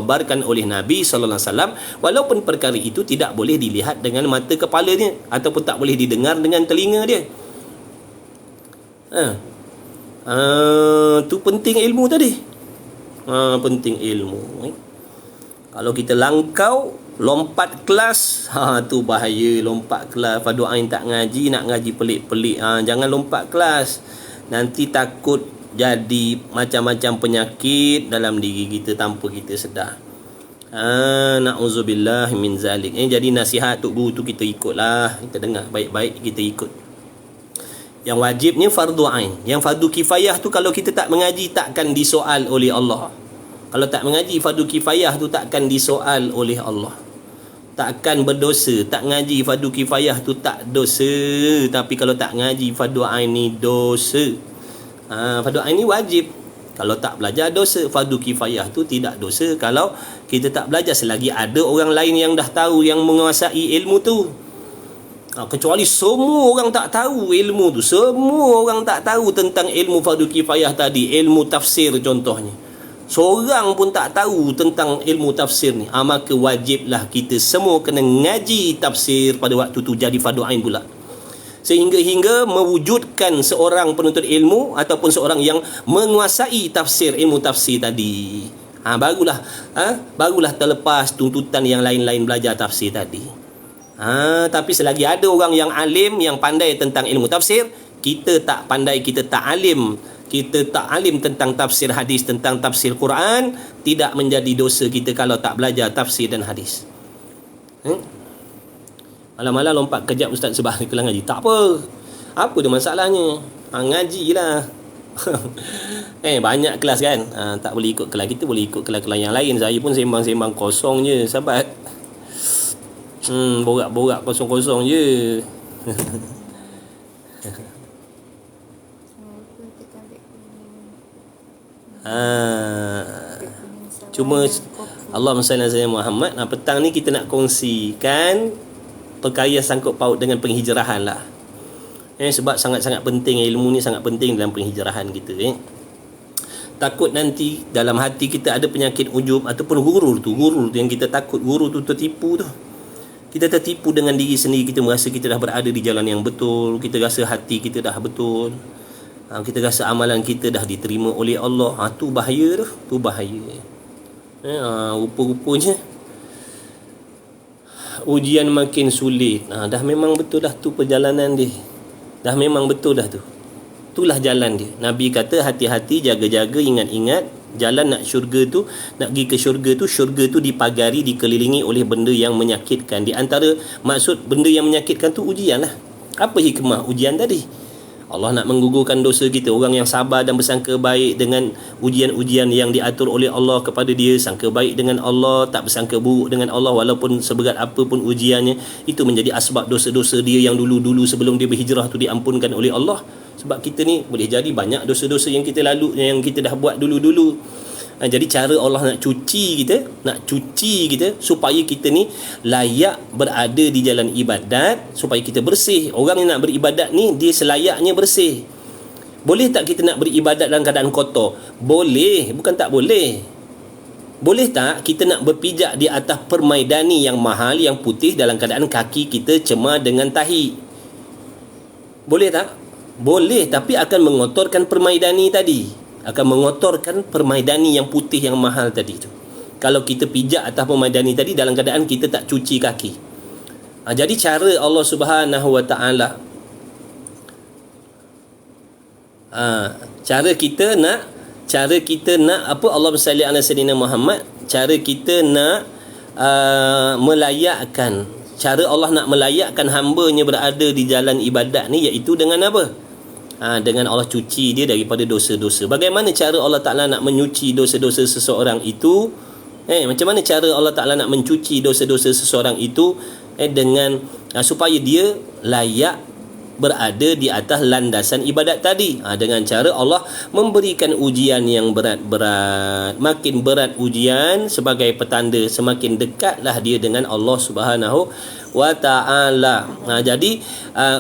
dikhabarkan oleh Nabi sallallahu alaihi wasallam, walaupun perkara itu tidak boleh dilihat dengan mata kepalanya ataupun tak boleh didengar dengan telinga dia. Tu penting ilmu tadi. Penting ilmu. Kalau kita langkau, lompat kelas, tu bahaya. Lompat kelas, fardu ain tak ngaji, nak ngaji pelik-pelik. Jangan lompat kelas. Nanti takut jadi macam-macam penyakit dalam diri kita tanpa kita sedar. Na'udzubillah min zalik. Jadi nasihat tok guru tu kita ikutlah. Kita dengar baik-baik, kita ikut. Yang wajibnya fardu ain. Yang fardu kifayah tu kalau kita tak mengaji takkan disoal oleh Allah. Kalau tak mengaji fardu kifayah tu takkan disoal oleh Allah. Takkan berdosa. Tak ngaji fardu kifayah tu tak dosa. Tapi kalau tak ngaji fardu ain ni dosa. Fardu ain ni wajib. Kalau tak belajar dosa. Fardu kifayah tu tidak dosa kalau kita tak belajar, selagi ada orang lain yang dah tahu, yang menguasai ilmu tu. Kecuali semua orang tak tahu ilmu tu, semua orang tak tahu tentang ilmu fardu kifayah tadi, ilmu tafsir contohnya, seorang pun tak tahu tentang ilmu tafsir ni, maka wajiblah kita semua kena ngaji tafsir pada waktu tu, jadi fardu ain pula. Sehingga mewujudkan seorang penuntut ilmu ataupun seorang yang menguasai tafsir, ilmu tafsir tadi. Barulah terlepas tuntutan yang lain-lain belajar tafsir tadi. Tapi selagi ada orang yang alim, yang pandai tentang ilmu tafsir, kita tak pandai, kita tak alim tentang tafsir hadis, tentang tafsir Quran, tidak menjadi dosa kita kalau tak belajar tafsir dan hadis. Malam-malam lompat kejap ustaz sebab kelang ngaji. Tak apa. Apa dia masalahnya? Ngajilah. Banyak kelas kan. Tak boleh ikut kelas kita, boleh ikut kelas-kelas yang lain. Saya pun sembang-sembang kosong je sahabat. Borak-borak kosong-kosong je. Cuma Allahumma salli ala sayyidina Muhammad. Petang ni kita nak kongsikan perkara yang sangkut paut dengan penghijrahan lah. Sebab sangat-sangat penting, ilmu ni sangat penting dalam penghijrahan kita. Takut nanti dalam hati kita ada penyakit ujub ataupun gurur tu yang kita takut, gurur tu tertipu tu. Kita tertipu dengan diri sendiri, kita merasa kita dah berada di jalan yang betul, kita rasa hati kita dah betul, kita rasa amalan kita dah diterima oleh Allah. Tu bahaya tu, bahaya. Rupa-rupanya ujian makin sulit. Dah memang betul dah tu perjalanan dia. Dah memang betul dah tu. Itulah jalan dia. Nabi kata hati-hati, jaga-jaga, ingat-ingat. Jalan nak syurga tu, nak pergi ke syurga tu dipagari, dikelilingi oleh benda yang menyakitkan. Di antara maksud benda yang menyakitkan tu ujian lah. Apa hikmah ujian tadi? Allah nak menggugurkan dosa kita. Orang yang sabar dan bersangka baik dengan ujian-ujian yang diatur oleh Allah kepada dia, sangka baik dengan Allah, tak bersangka buruk dengan Allah walaupun seberat apa pun ujiannya, itu menjadi asbab dosa-dosa dia yang dulu-dulu sebelum dia berhijrah tu diampunkan oleh Allah. Sebab kita ni boleh jadi banyak dosa-dosa yang kita lalu, yang kita dah buat dulu-dulu. Jadi cara Allah nak cuci kita supaya kita ni layak berada di jalan ibadat, supaya kita bersih. Orang yang nak beribadat ni dia selayaknya bersih. Boleh tak kita nak beribadat dalam keadaan kotor? Boleh, bukan tak boleh. Boleh tak kita nak berpijak di atas permaidani yang mahal, yang putih, dalam keadaan kaki kita cemar dengan tahi? Boleh tak? Boleh, tapi akan mengotorkan permaidani tadi, akan mengotorkan permaidani yang putih yang mahal tadi tu. Kalau kita pijak atas permaidani tadi dalam keadaan kita tak cuci kaki. Jadi cara Allah Subhanahu Wa Taala, cara kita nak apa, Allahumma salli ala sayyidina Muhammad, cara kita nak melayakkan, cara Allah nak melayakkan hamba-Nya berada di jalan ibadat ni, iaitu dengan apa? Dengan Allah cuci dia daripada dosa-dosa. Bagaimana cara Allah Ta'ala nak menyuci dosa-dosa seseorang itu? Macam mana cara Allah Ta'ala nak mencuci dosa-dosa seseorang itu? Dengan supaya dia layak berada di atas landasan ibadat tadi. Dengan cara Allah memberikan ujian yang berat-berat. Makin berat ujian sebagai petanda semakin dekatlah dia dengan Allah Subhanahu wa ta'ala. Jadi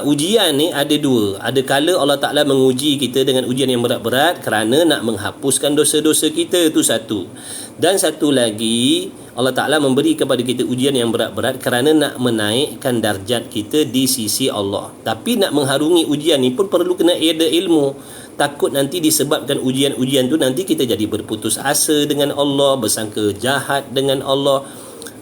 ujian ni ada dua. Ada kala Allah Ta'ala menguji kita dengan ujian yang berat-berat kerana nak menghapuskan dosa-dosa kita, itu satu. Dan satu lagi, Allah Ta'ala memberi kepada kita ujian yang berat-berat kerana nak menaikkan darjat kita di sisi Allah. Tapi nak mengharungi ujian ni pun perlu kena ada ilmu. Takut nanti disebabkan ujian-ujian tu nanti kita jadi berputus asa dengan Allah, bersangka jahat dengan Allah.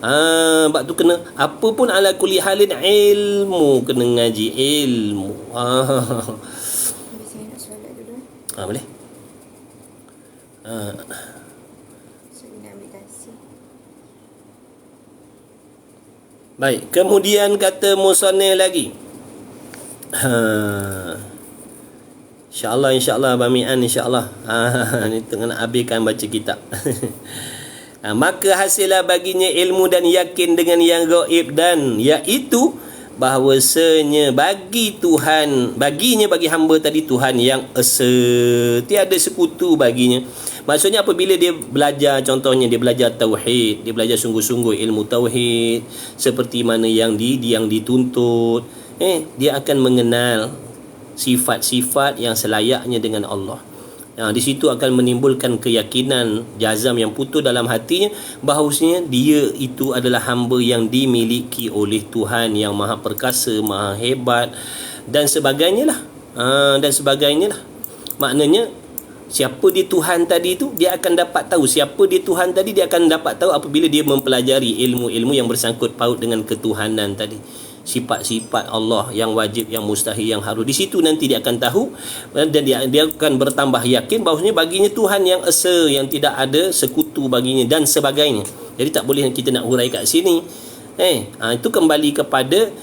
Sebab tu kena apa pun ala kulli halin ilmu, kena ngaji ilmu. Saya nak solat dulu. Boleh. Saya nak ambil kasih. Baik, kemudian kata musannif lagi. InsyaAllah Abang Mi'an, insyaAllah. Ni tengah nak habiskan baca kitab. Maka hasillah baginya ilmu dan yakin dengan yang gaib, dan iaitu bahawasanya bagi hamba tadi Tuhan yang esa, tiada sekutu baginya. Maksudnya apabila dia belajar, contohnya dia belajar tauhid, dia belajar sungguh-sungguh ilmu tauhid seperti mana yang dituntut, dia akan mengenal sifat-sifat yang selayaknya dengan Allah. Di situ akan menimbulkan keyakinan jazam yang putus dalam hatinya bahawasanya dia itu adalah hamba yang dimiliki oleh Tuhan yang maha perkasa, maha hebat dan sebagainya lah. Maknanya siapa dia Tuhan tadi tu, dia akan dapat tahu siapa dia Tuhan tadi, dia akan dapat tahu apabila dia mempelajari ilmu-ilmu yang bersangkut paut dengan ketuhanan tadi. Sifat-sifat Allah yang wajib, yang mustahil, yang harus. Di situ nanti dia akan tahu dan dia akan bertambah yakin bahawasanya baginya Tuhan yang esa, yang tidak ada sekutu baginya dan sebagainya. Jadi tak boleh kita nak hurai kat sini. Itu kembali kepada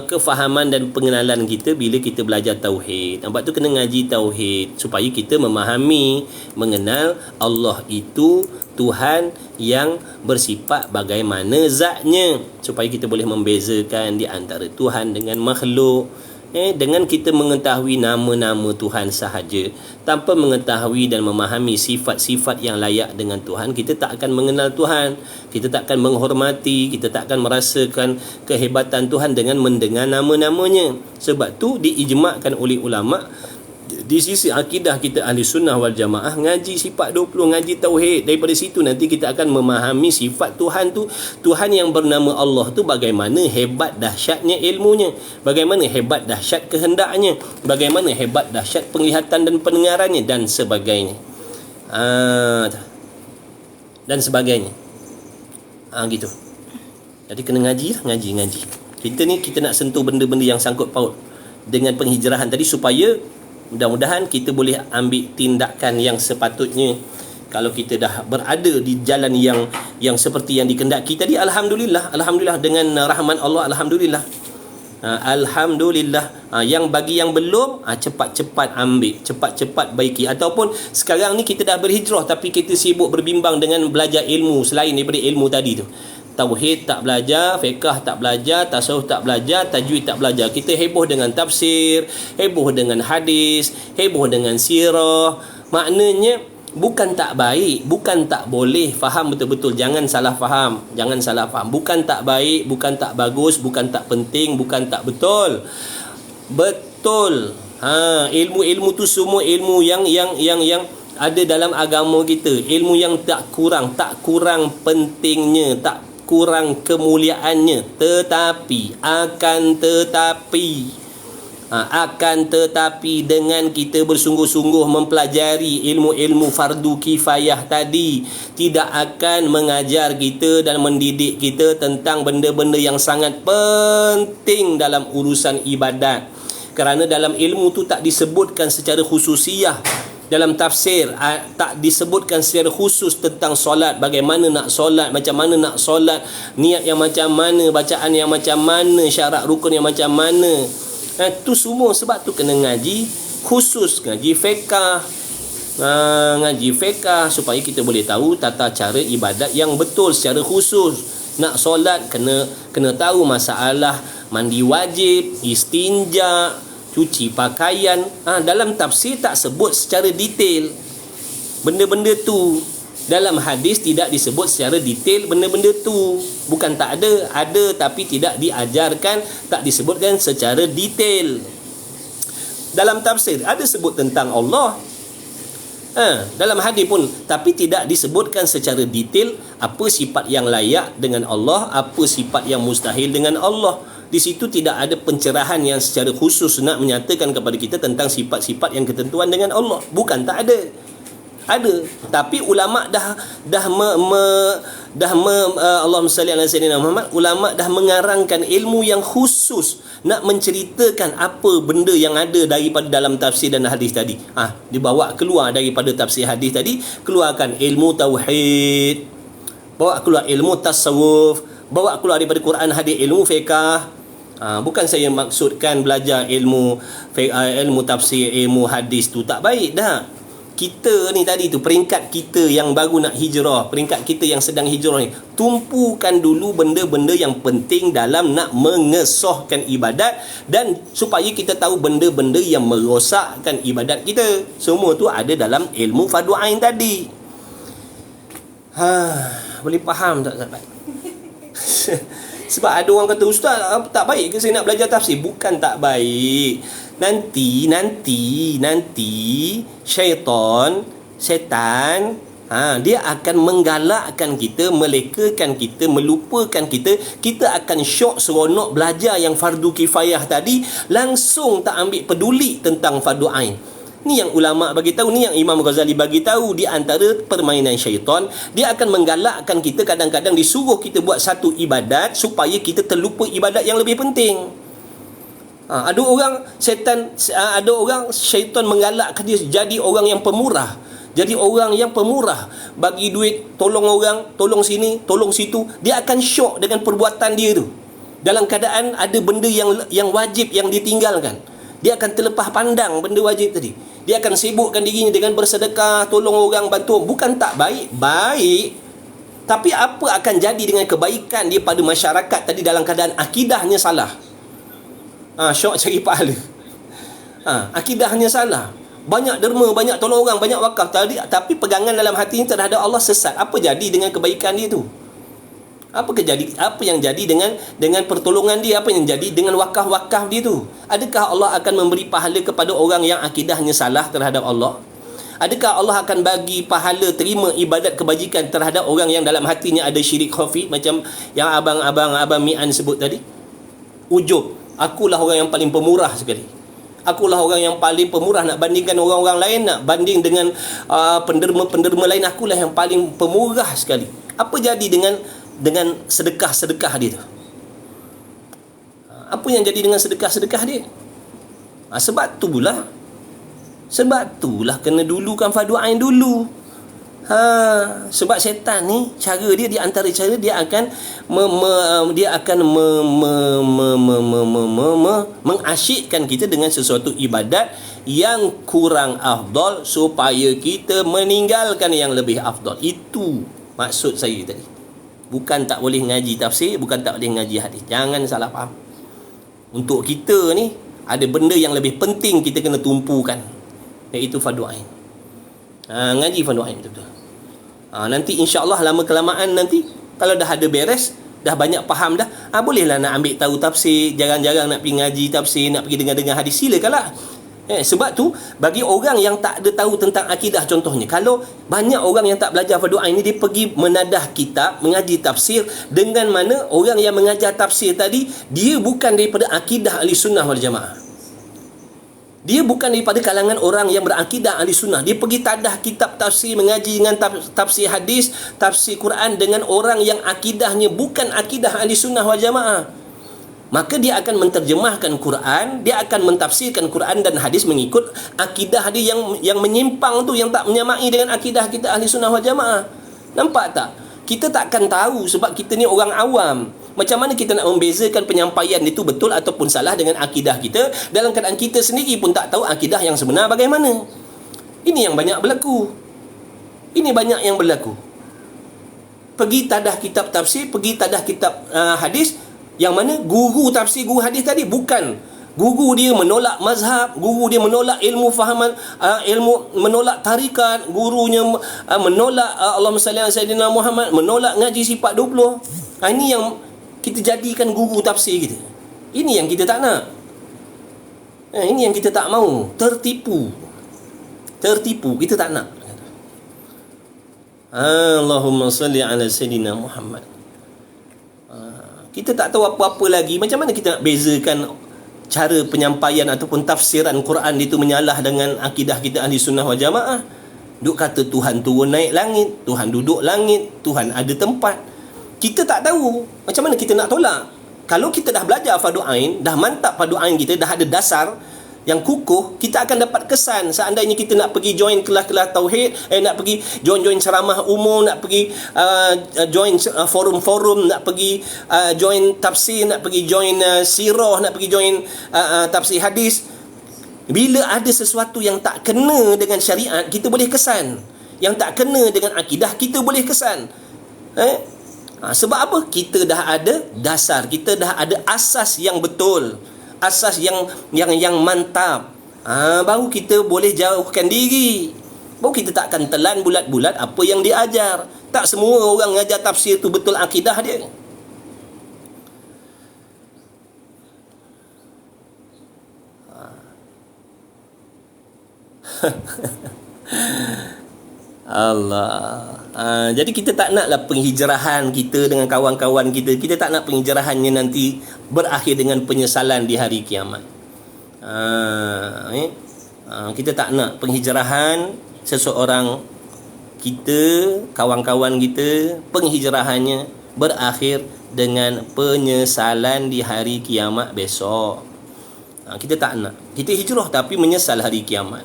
kefahaman dan pengenalan kita bila kita belajar tauhid. Nampak tu kena ngaji tauhid supaya kita memahami, mengenal Allah itu Tuhan yang bersifat bagaimana zatnya, supaya kita boleh membezakan di antara Tuhan dengan makhluk. Dengan kita mengetahui nama-nama Tuhan sahaja tanpa mengetahui dan memahami sifat-sifat yang layak dengan Tuhan, kita tak akan mengenal Tuhan, kita tak akan menghormati, kita tak akan merasakan kehebatan Tuhan dengan mendengar nama-namanya. Sebab tu diijmakkan oleh ulama di sisi akidah kita ahli sunnah wal jamaah, ngaji sifat 20, ngaji tauhid. Daripada situ nanti kita akan memahami sifat Tuhan tu, Tuhan yang bernama Allah tu bagaimana hebat dahsyatnya ilmunya, bagaimana hebat dahsyat kehendaknya, bagaimana hebat dahsyat penglihatan dan pendengarannya dan sebagainya. Gitu. Jadi kena ngaji. Kita nak sentuh benda-benda yang sangkut paut dengan penghijrahan tadi supaya mudah-mudahan kita boleh ambil tindakan yang sepatutnya. Kalau kita dah berada di jalan yang seperti yang dikendaki tadi, alhamdulillah dengan rahmat Allah, alhamdulillah. Yang bagi yang belum, cepat-cepat ambil, cepat-cepat baiki. Ataupun sekarang ni kita dah berhijrah tapi kita sibuk berbimbang dengan belajar ilmu selain daripada ilmu tadi tu. Tauhid tak belajar, fiqh tak belajar, tasawuf tak belajar, tajwid tak belajar. Kita heboh dengan tafsir, heboh dengan hadis, heboh dengan sirah. Maknanya bukan tak baik, bukan tak boleh. Faham betul-betul, jangan salah faham. Bukan tak baik, bukan tak bagus, bukan tak penting, bukan tak betul. Betul. Ilmu-ilmu tu semua ilmu yang ada dalam agama kita. Ilmu yang tak kurang pentingnya, tak kurang kemuliaannya, tetapi dengan kita bersungguh-sungguh mempelajari ilmu-ilmu fardu kifayah tadi, tidak akan mengajar kita dan mendidik kita tentang benda-benda yang sangat penting dalam urusan ibadat. Kerana dalam ilmu tu tak disebutkan secara khususiyah. Dalam tafsir tak disebutkan secara khusus tentang solat, bagaimana nak solat, macam mana nak solat, niat yang macam mana, bacaan yang macam mana, syarat rukun yang macam mana. Itu semua sebab tu kena ngaji khusus, ngaji fiqh, supaya kita boleh tahu tata cara ibadat yang betul secara khusus. Nak solat kena tahu masalah mandi wajib, istinja, cuci pakaian. Dalam tafsir tak sebut secara detail benda-benda tu. Dalam hadis tidak disebut secara detail benda-benda tu. Bukan tak ada, ada tapi tidak diajarkan, tak disebutkan secara detail. Dalam tafsir ada sebut tentang Allah, dalam hadis pun, tapi tidak disebutkan secara detail apa sifat yang layak dengan Allah, apa sifat yang mustahil dengan Allah. Di situ tidak ada pencerahan yang secara khusus nak menyatakan kepada kita tentang sifat-sifat yang ketentuan dengan Allah. Bukan tak ada. Ada, tapi ulama Allahumma salli ala sayyidina Muhammad, ulama dah mengarangkan ilmu yang khusus nak menceritakan apa benda yang ada daripada dalam tafsir dan hadis tadi. Dibawa keluar daripada tafsir hadis tadi, keluarkan ilmu tauhid, bawa keluar ilmu tasawuf, bawa keluar daripada Quran, hadis, ilmu fiqh. Bukan saya maksudkan belajar ilmu tafsir, ilmu hadis tu tak baik dah. Kita ni tadi tu, peringkat kita yang baru nak hijrah, peringkat kita yang sedang hijrah ni, tumpukan dulu benda-benda yang penting dalam nak mengesahkan ibadat, dan supaya kita tahu benda-benda yang merosakkan ibadat kita. Semua tu ada dalam ilmu fardu ain tadi. Boleh faham tak sahabat? Sebab ada orang kata, ustaz, tak baik ke saya nak belajar tafsir? Bukan tak baik. Nanti setan dia akan menggalakkan kita, melekakan kita, melupakan kita. Kita akan syok seronok belajar yang fardu kifayah tadi, langsung tak ambil peduli tentang fardu ain. Ni yang ulama bagi tahu, ni yang Imam Ghazali bagi tahu. Di antara permainan syaitan, dia akan menggalakkan kita, kadang-kadang disuruh kita buat satu ibadat supaya kita terlupa ibadat yang lebih penting. Ada orang syaitan menggalakkan dia jadi orang yang pemurah. Jadi orang yang pemurah, bagi duit, tolong orang, tolong sini, tolong situ. Dia akan syok dengan perbuatan dia tu. Dalam keadaan ada benda yang wajib yang ditinggalkan, dia akan terlepas pandang benda wajib tadi. Dia akan sibukkan dirinya dengan bersedekah, tolong orang, bantu. Bukan tak baik, baik. Tapi apa akan jadi dengan kebaikan dia pada masyarakat tadi dalam keadaan akidahnya salah? Syok cari pahala. Akidahnya salah. Banyak derma, banyak tolong orang, banyak wakaf tadi, tapi pegangan dalam hati terhadap Allah sesat. Apa jadi dengan kebaikan dia tu? Apa yang jadi dengan pertolongan dia? Apa yang jadi dengan wakaf-wakaf dia tu? Adakah Allah akan memberi pahala kepada orang yang akidahnya salah terhadap Allah? Adakah Allah akan bagi pahala terima ibadat kebajikan terhadap orang yang dalam hatinya ada syirik khafi, macam yang abang Mi'an sebut tadi? Ujub. Akulah orang yang paling pemurah sekali. Akulah orang yang paling pemurah, nak bandingkan orang-orang lain, nak banding dengan penderma-penderma lain, akulah yang paling pemurah sekali. Apa jadi dengan sedekah-sedekah dia tu? Apa yang jadi dengan sedekah-sedekah dia? Sebab itulah kena dulukan fardu ain dulu. Sebab syaitan ni, cara dia, di antara cara dia akan mengasyikkan kita dengan sesuatu ibadat yang kurang afdal supaya kita meninggalkan yang lebih afdal. Itu maksud saya tadi. Bukan tak boleh ngaji tafsir, bukan tak boleh ngaji hadis. Jangan salah faham. Untuk kita ni ada benda yang lebih penting kita kena tumpukan, iaitu fardu ain. Ngaji fardu ain betul-betul. Nanti insya-Allah lama kelamaan nanti kalau dah ada beres, dah banyak faham dah, bolehlah nak ambil tahu tafsir, jarang-jarang nak pergi ngaji tafsir, nak pergi dengar-dengar hadis, silakanlah. Sebab tu bagi orang yang tak ada tahu tentang akidah, contohnya kalau banyak orang yang tak belajar fardu ain ni, dia pergi menadah kitab, mengaji tafsir, dengan mana orang yang mengajar tafsir tadi, dia bukan daripada akidah ahli sunnah wal jamaah. Dia bukan daripada kalangan orang yang berakidah ahli sunnah. Dia pergi tadah kitab tafsir, mengaji dengan tafsir hadis, tafsir Quran dengan orang yang akidahnya bukan akidah ahli sunnah wal jamaah. Maka dia akan menterjemahkan Quran, dia akan mentafsirkan Quran dan hadis mengikut akidah dia yang menyimpang tu, yang tak menyamai dengan akidah kita ahli sunnah wal jamaah. Nampak tak? Kita takkan tahu sebab kita ni orang awam. Macam mana kita nak membezakan penyampaian itu betul ataupun salah dengan akidah kita, dalam keadaan kita sendiri pun tak tahu akidah yang sebenar bagaimana? Ini yang banyak berlaku. Pergi tadah kitab tafsir, pergi tadah kitab hadis, yang mana guru tafsir, guru hadis tadi bukan Guru dia menolak mazhab, guru dia menolak ilmu fahaman, ilmu, menolak tarikat, gurunya menolak Allahumma salli ala sayyidina Muhammad, menolak ngaji sifat 20. Ini yang kita jadikan guru tafsir kita. Ini yang kita tak nak. Ini yang kita tak mau. Tertipu, kita tak nak. Allahumma salli ala sayyidina Muhammad. Kita tak tahu apa-apa lagi. Macam mana kita nak bezakan cara penyampaian ataupun tafsiran Quran itu menyalah dengan akidah kita ahli sunnah wal jamaah? Duk kata Tuhan turun naik langit, Tuhan duduk langit, Tuhan ada tempat. Kita tak tahu. Macam mana kita nak tolak? Kalau kita dah belajar fardu ain, dah mantap fardu ain kita, dah ada dasar yang kukuh, kita akan dapat kesan. Seandainya kita nak pergi join kelas-kelas tauhid, nak pergi join ceramah umum, nak pergi join forum-forum, nak pergi join tafsir, nak pergi join sirah, nak pergi join tafsir hadis. Bila ada sesuatu yang tak kena dengan syariat, kita boleh kesan. Yang tak kena dengan akidah, kita boleh kesan. Sebab apa? Kita dah ada dasar, kita dah ada asas yang betul, asas yang mantap. Baru kita boleh jauhkan diri. Baru kita tak akan telan bulat-bulat apa yang diajar. Tak semua orang ngajar tafsir tu betul akidah dia. Allah. Jadi kita tak naklah penghijrahan kita dengan kawan-kawan kita. Kita tak nak penghijrahannya nanti berakhir dengan penyesalan di hari kiamat. Kita tak nak penghijrahan seseorang kita, kawan-kawan kita, penghijrahannya berakhir dengan penyesalan di hari kiamat besok. Kita tak nak. Kita hijrah tapi menyesal hari kiamat.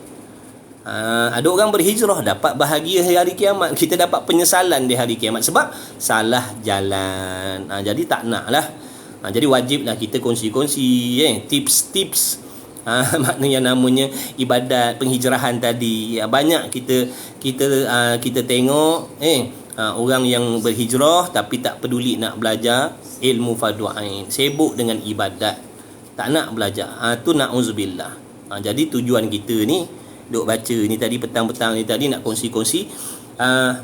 Ada orang berhijrah dapat bahagia hari kiamat, kita dapat penyesalan di hari kiamat sebab salah jalan. Jadi tak nak lah. Jadi wajiblah kita kongsi-kongsi tips-tips makna yang namanya ibadat penghijrahan tadi. Banyak kita tengok orang yang berhijrah tapi tak peduli nak belajar ilmu fardu ain, sibuk dengan ibadat, tak nak belajar. Tu na'udzubillah. Jadi tujuan kita ni duk baca ni tadi, petang-petang ni tadi nak kongsi-kongsi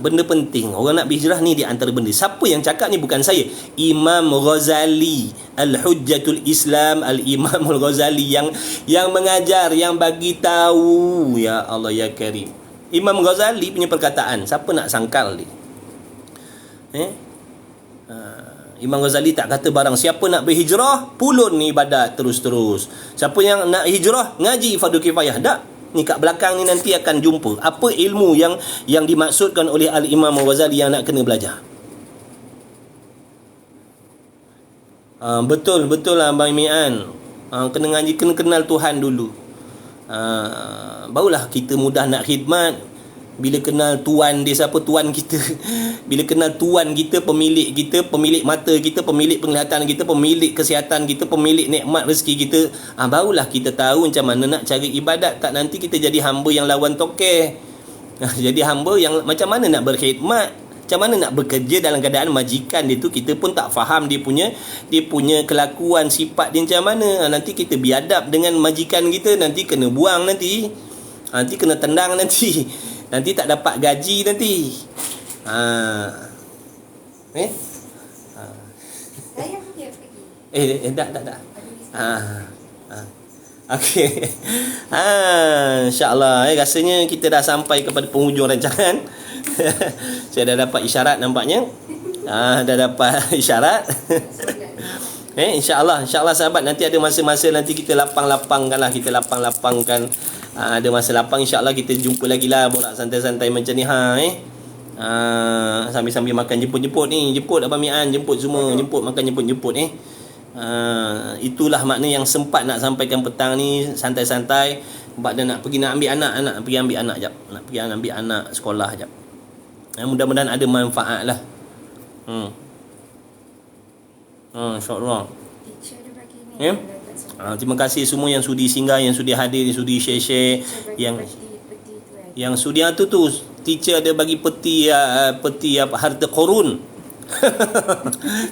benda penting. Orang nak berhijrah ni di antara benda. Siapa yang cakap ni? Bukan saya. Imam Ghazali, Al-Hujjatul Islam, Al-Imam Al-Ghazali yang mengajar, yang bagi tahu. Ya Allah ya Karim. Imam Ghazali punya perkataan, siapa nak sangkal dia? Imam Ghazali tak kata barang siapa nak berhijrah pulun ni ibadat terus-terus. Siapa yang nak hijrah ngaji fardu kifayah. Tak. Ni kat belakang ni nanti akan jumpa apa ilmu yang dimaksudkan oleh Al-Imam Ghazali yang nak kena belajar. Betul lah Abang Mian. Kena ngaji, kena kenal Tuhan dulu. Barulah kita mudah nak khidmat. Bila kenal tuan dia, siapa tuan kita, bila kenal tuan kita, pemilik kita, pemilik mata kita, pemilik penglihatan kita, pemilik kesihatan kita, pemilik nikmat rezeki kita, barulah kita tahu macam mana nak cara ibadat. Tak nanti kita jadi hamba yang lawan tokeh. Jadi hamba yang macam mana nak berkhidmat, macam mana nak bekerja dalam keadaan majikan dia tu kita pun tak faham dia punya kelakuan, sifat dia macam mana. Nanti kita biadab dengan majikan kita, nanti kena buang, nanti kena tendang, nanti tak dapat gaji nanti. Saya pun dia pergi. Tak. Okey. InsyaAllah rasanya kita dah sampai kepada penghujung rancangan. Saya dah dapat isyarat nampaknya. Dah dapat isyarat. InsyaAllah sahabat, nanti ada masa-masa nanti kita lapang-lapangkan. Ada masa lapang, insyaAllah kita jumpa lagi lah, borak santai-santai macam ni. Sambil-sambil makan jemput ni. Jemput Abang Mian, jemput semua. Jemput makan, jemput. Itulah makna yang sempat nak sampaikan petang ni, santai-santai. Sebab dia nak pergi, nak ambil anak jap. Nak pergi ambil anak sekolah jap. Mudah-mudahan ada manfaat lah. InsyaAllah. Teacher dia bagi ni. Terima kasih semua yang sudi singgah, yang sudi hadir, yang sudi share, yang sudi tu teacher ada bagi peti harta korun.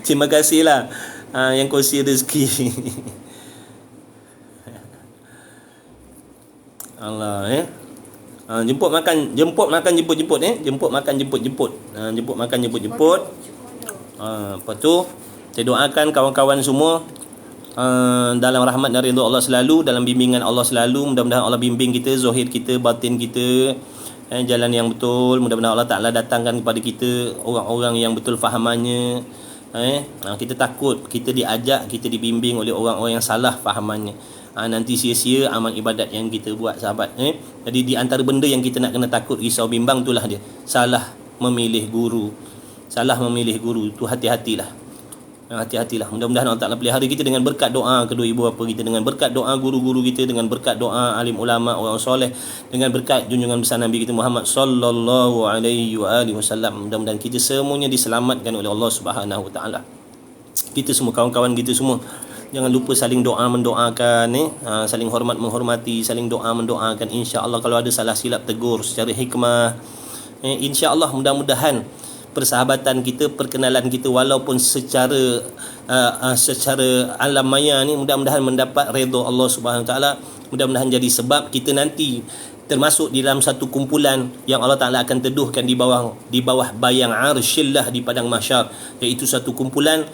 Terima kasihlah yang kongsi rezeki. Allah jemput makan jemput jemput jemput makan jemput jemput makan jemput lepas tu saya doakan kawan-kawan semua dalam rahmat dan ridha Allah selalu, dalam bimbingan Allah selalu. Mudah-mudahan Allah bimbing kita, zahir kita, batin kita jalan yang betul. Mudah-mudahan Allah Ta'ala datangkan kepada kita orang-orang yang betul fahamannya. Kita takut kita diajak, kita dibimbing oleh orang-orang yang salah fahamannya. Nanti sia-sia amal ibadat yang kita buat, sahabat. Jadi di antara benda yang kita nak kena takut, risau, bimbang, itulah dia, salah memilih guru. Salah memilih guru tu, hati-hatilah. Hati-hatilah. Mudah-mudahan Allah Ta'ala pelihara kita dengan berkat doa kedua ibu bapa kita, dengan berkat doa guru-guru kita, dengan berkat doa alim ulama, orang soleh, dengan berkat junjungan besar Nabi kita Muhammad sallallahu alaihi wasallam. Mudah-mudahan kita semuanya diselamatkan oleh Allah Subhanahu wa taala. Kita semua, kawan-kawan kita semua, jangan lupa saling doa mendoakan, saling hormat menghormati, saling doa mendoakan. Insya-Allah kalau ada salah silap tegur secara hikmah. Insya-Allah mudah-mudahan persahabatan kita, perkenalan kita walaupun secara alam maya ni, mudah-mudahan mendapat redha Allah Subhanahu Wa Taala. Mudah-mudahan jadi sebab kita nanti termasuk di dalam satu kumpulan yang Allah Taala akan teduhkan di bawah bayang arsyillah di padang mahsyar, iaitu satu kumpulan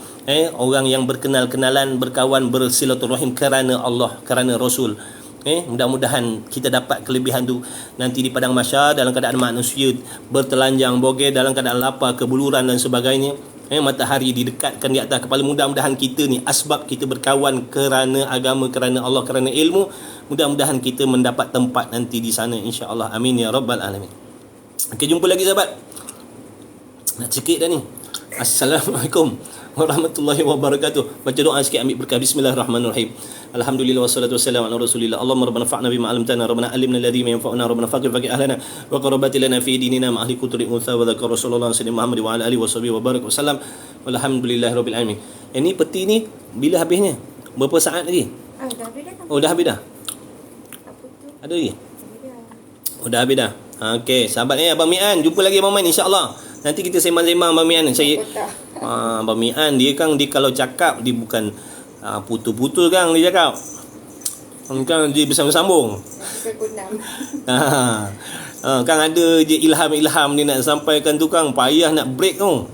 orang yang berkenal-kenalan, berkawan, bersilaturahim kerana Allah, kerana Rasul. Mudah-mudahan kita dapat kelebihan tu nanti di padang mahsyar, dalam keadaan manusia bertelanjang bogel, dalam keadaan lapar, kebuluran dan sebagainya. Matahari didekatkan di atas kepala. Mudah-mudahan kita ni asbab kita berkawan kerana agama, kerana Allah, kerana ilmu. Mudah-mudahan kita mendapat tempat nanti di sana, insya-Allah. Amin ya rabbal alamin. Okey, jumpa lagi sahabat. Nak cekik dah ni. Assalamualaikum warahmatullahi wabarakatuh. Baca doa sikit, ambil berkah. Bismillahirrahmanirrahim. Alhamdulillah wassalatu wassalamu ala Rasulillah. Allahumma rabbana fa'na bima 'allamtana, rabbana 'allimna alladhi yanfa'una, rabbana faqih ahlana wa qarabati lana fi dinina ma ahli kutri unsa wa dzakar Rasulullah sallallahu Muhammad wa ala alihi washabihi wa barak wasallam. Walhamdulillahirabbil alamin. Ini peti ni bila habisnya? Berapa saat lagi? Dah habis dah kan? Oh, dah habis dah. Apa tu? Ada lagi? Dah. Oh, dah habis dah. Okey, sahabat Abang Mian, jumpa lagi Abang Mian insya-Allah. Nanti kita sembang-sembang Abang Mian. Abang Mian dia kalau cakap dia bukan putus-putus kan dia cakap. Kan dia bersambung-sambung. Kan ada je ilham-ilham dia nak sampaikan tu kan, payah nak break tu.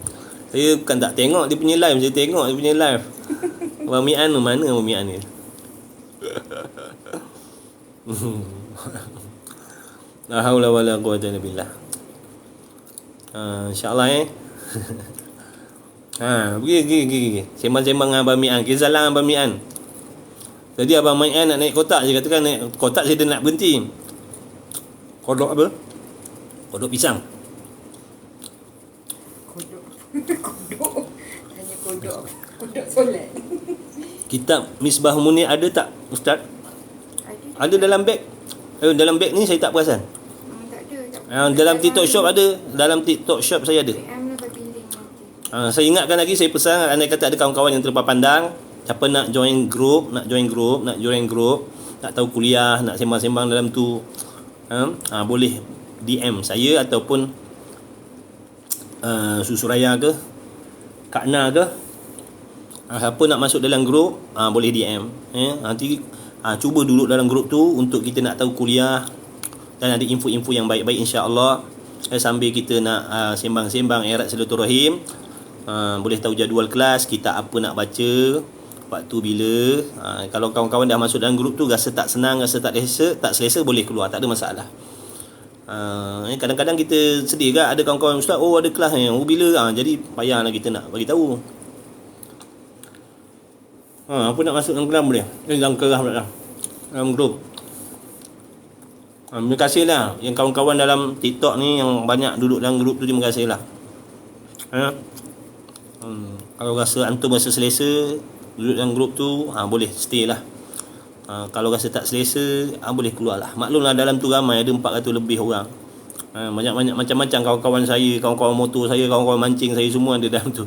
Saya bukan tak tengok dia punya live, saya tengok dia punya live. Abang Mian tu mana Abang Mian ni? La haula wala quwwata illa billah. InsyaAllah pergi sembang-sembang dengan Abang Mian, kizalang Abang Mian. Jadi Abang Mian nak naik kotak, saya katakan naik kotak saya nak berhenti. Kodok apa? Kodok pisang. Kodok. Hanya kodok solat. Kitab Misbah Munir ada tak Ustaz? Ada dalam beg. Dalam beg ni saya tak perasan. Tak ada. Dalam TikTok shop ada. Dalam TikTok shop saya ada. Saya ingatkan lagi, saya pesan, andai kata ada kawan-kawan yang terlepas pandang, siapa nak join group, nak tahu kuliah, nak sembang-sembang dalam tu, boleh DM saya ataupun Susuraya ke, Kak Na ke, siapa nak masuk dalam group, boleh DM. Nanti cuba duduk dalam group tu untuk kita nak tahu kuliah dan ada info-info yang baik-baik, insya-Allah. Sambil kita nak sembang-sembang erat silaturahim, boleh tahu jadual kelas, kita apa nak baca, waktu bila. Kalau kawan-kawan dah masuk dalam grup tu, rasa tak senang, rasa tak selesa, boleh keluar, tak ada masalah. Kadang-kadang kita sedih kan, ada kawan-kawan, Ustaz, ada kelas ni, bila? Jadi payahlah kita nak bagi tahu. Apa nak masuk dalam kelas boleh? Dalam kelas pula dah, dalam grup. Terima kasih lah yang kawan-kawan dalam TikTok ni yang banyak duduk dalam grup tu, terima kasih lah. Kalau rasa antum rasa selesa duduk dalam grup tu, boleh stay lah. Kalau rasa tak selesa, boleh keluar lah. Maklumlah dalam tu ramai, ada 400 lebih orang. Banyak-banyak macam-macam kawan-kawan saya, kawan-kawan motor saya, kawan-kawan mancing saya, semua ada dalam tu.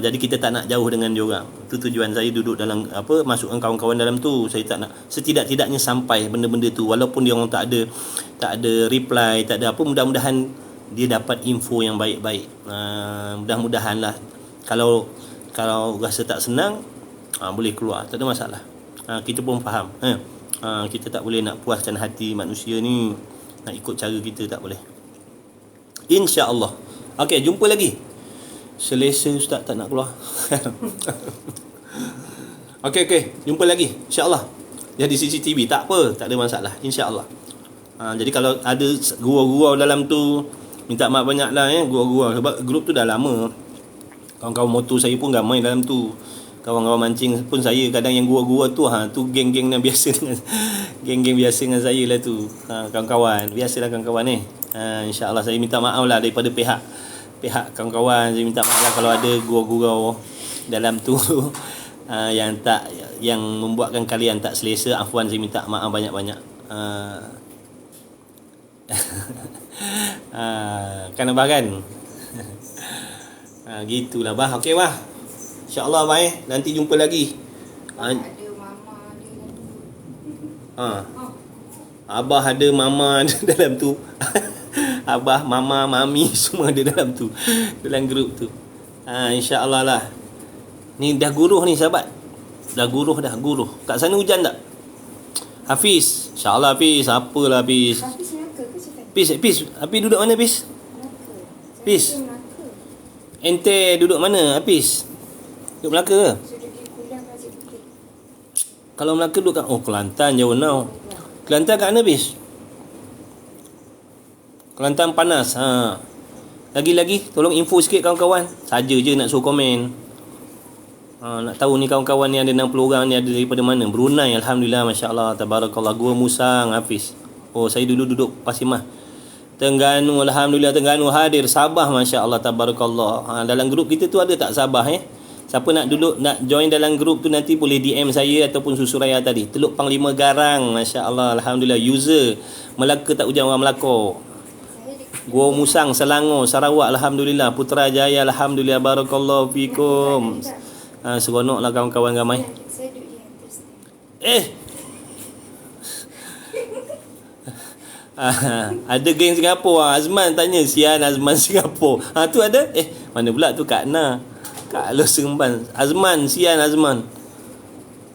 Jadi kita tak nak jauh dengan diorang. Itu tujuan saya duduk dalam masukkan kawan-kawan dalam tu. Saya tak nak, setidak-tidaknya sampai benda-benda tu, walaupun dia orang tak ada reply, tak ada apa, mudah-mudahan dia dapat info yang baik-baik. Mudah-mudahan lah. Kalau rasa tak senang, boleh keluar, tak ada masalah. Kita pun faham. Kita tak boleh nak puaskan hati manusia ni, nak ikut cara kita, tak boleh. InsyaAllah. Okey, jumpa lagi. Selesa Ustaz tak nak keluar. Okey, jumpa lagi InsyaAllah. Jadi CCTV tak apa, tak ada masalah InsyaAllah. Jadi kalau ada gurau-gurau dalam tu, minta maaf banyak lah gurau-gurau. Sebab grup tu dah lama. Kawan-kawan motor saya pun ramai dalam tu. Kawan-kawan mancing pun saya kadang yang gurau-gurau tu, tu geng-geng yang biasa dengan geng-geng biasa dengan saya lah tu. Kawan-kawan, biasalah kawan-kawan ni. InsyaAllah saya minta maaf lah daripada pihak kawan-kawan. Saya minta maaf lah kalau ada gurau-gurau dalam tu yang membuatkan kalian tak selesa. Afwan, saya minta maaf banyak-banyak. Kan Abah kan? Gitulah bah. Okey bah. InsyaAllah bah nanti jumpa lagi. Ada mama dia. Abah ada mama ada dalam tu. Abah, mama, mami semua ada dalam tu, dalam grup tu. InsyaAllah lah. Ni dah guruh ni sahabat. Dah guruh. Kat sana hujan tak? Hafiz. InsyaAllah Hafiz. Apalah Hafiz. Hafiz Melaka ke cakap? Hafiz duduk mana Hafiz? Melaka. Hafiz. Ente duduk mana Hafiz? Duduk Melaka ke? Sudah pergi kuliah Masjid Putih. Kalau Melaka duduk kat Kelantan jauh now. Kelantan kat mana Hafiz? Kelantan panas. Lagi-lagi tolong info sikit kawan-kawan. Saja je nak suruh komen. Nak tahu ni kawan-kawan ni ada 60 orang ni ada daripada mana? Brunei, alhamdulillah, masya-Allah, tabarakallah. Gua Musang, Hafiz. Saya dulu duduk Pasimah. Terengganu, alhamdulillah, Terengganu hadir. Sabah, masya-Allah, tabarakallah. Dalam grup kita tu ada tak Sabah Siapa nak join dalam grup tu nanti boleh DM saya ataupun Susu Raya tadi. Teluk Panglima Garang, masya-Allah, alhamdulillah. User Melaka tak hujan orang Melaka. Gua Musang, Selangor, Sarawak, alhamdulillah. Putrajaya, alhamdulillah, barakallahu fikum. Seronoklah kawan-kawan ramai. Saya duduk di atas. Ada geng Singapura. Azman tanya, sian Azman Singapura. Tu ada? Mana pula tu Kak Na, Kak Los Seremban. Azman, sian Azman.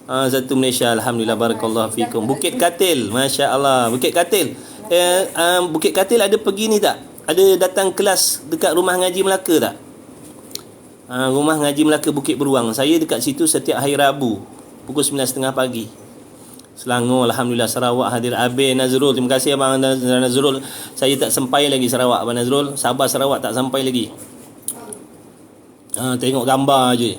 Satu Malaysia, alhamdulillah, barakallahu fikum. Bukit Katil, masya-Allah. Bukit Katil. Bukit Katil ada pergi ni tak? Ada datang kelas dekat Rumah Ngaji Melaka tak? Rumah Ngaji Melaka Bukit Beruang. Saya dekat situ setiap hari Rabu pukul 9.30 pagi. Selangor, alhamdulillah. Sarawak hadir Abang Nazrul. Terima kasih Abang Nazrul. Saya tak sampai lagi Sarawak Abang Nazrul. Sabah Sarawak tak sampai lagi. Tengok gambar je.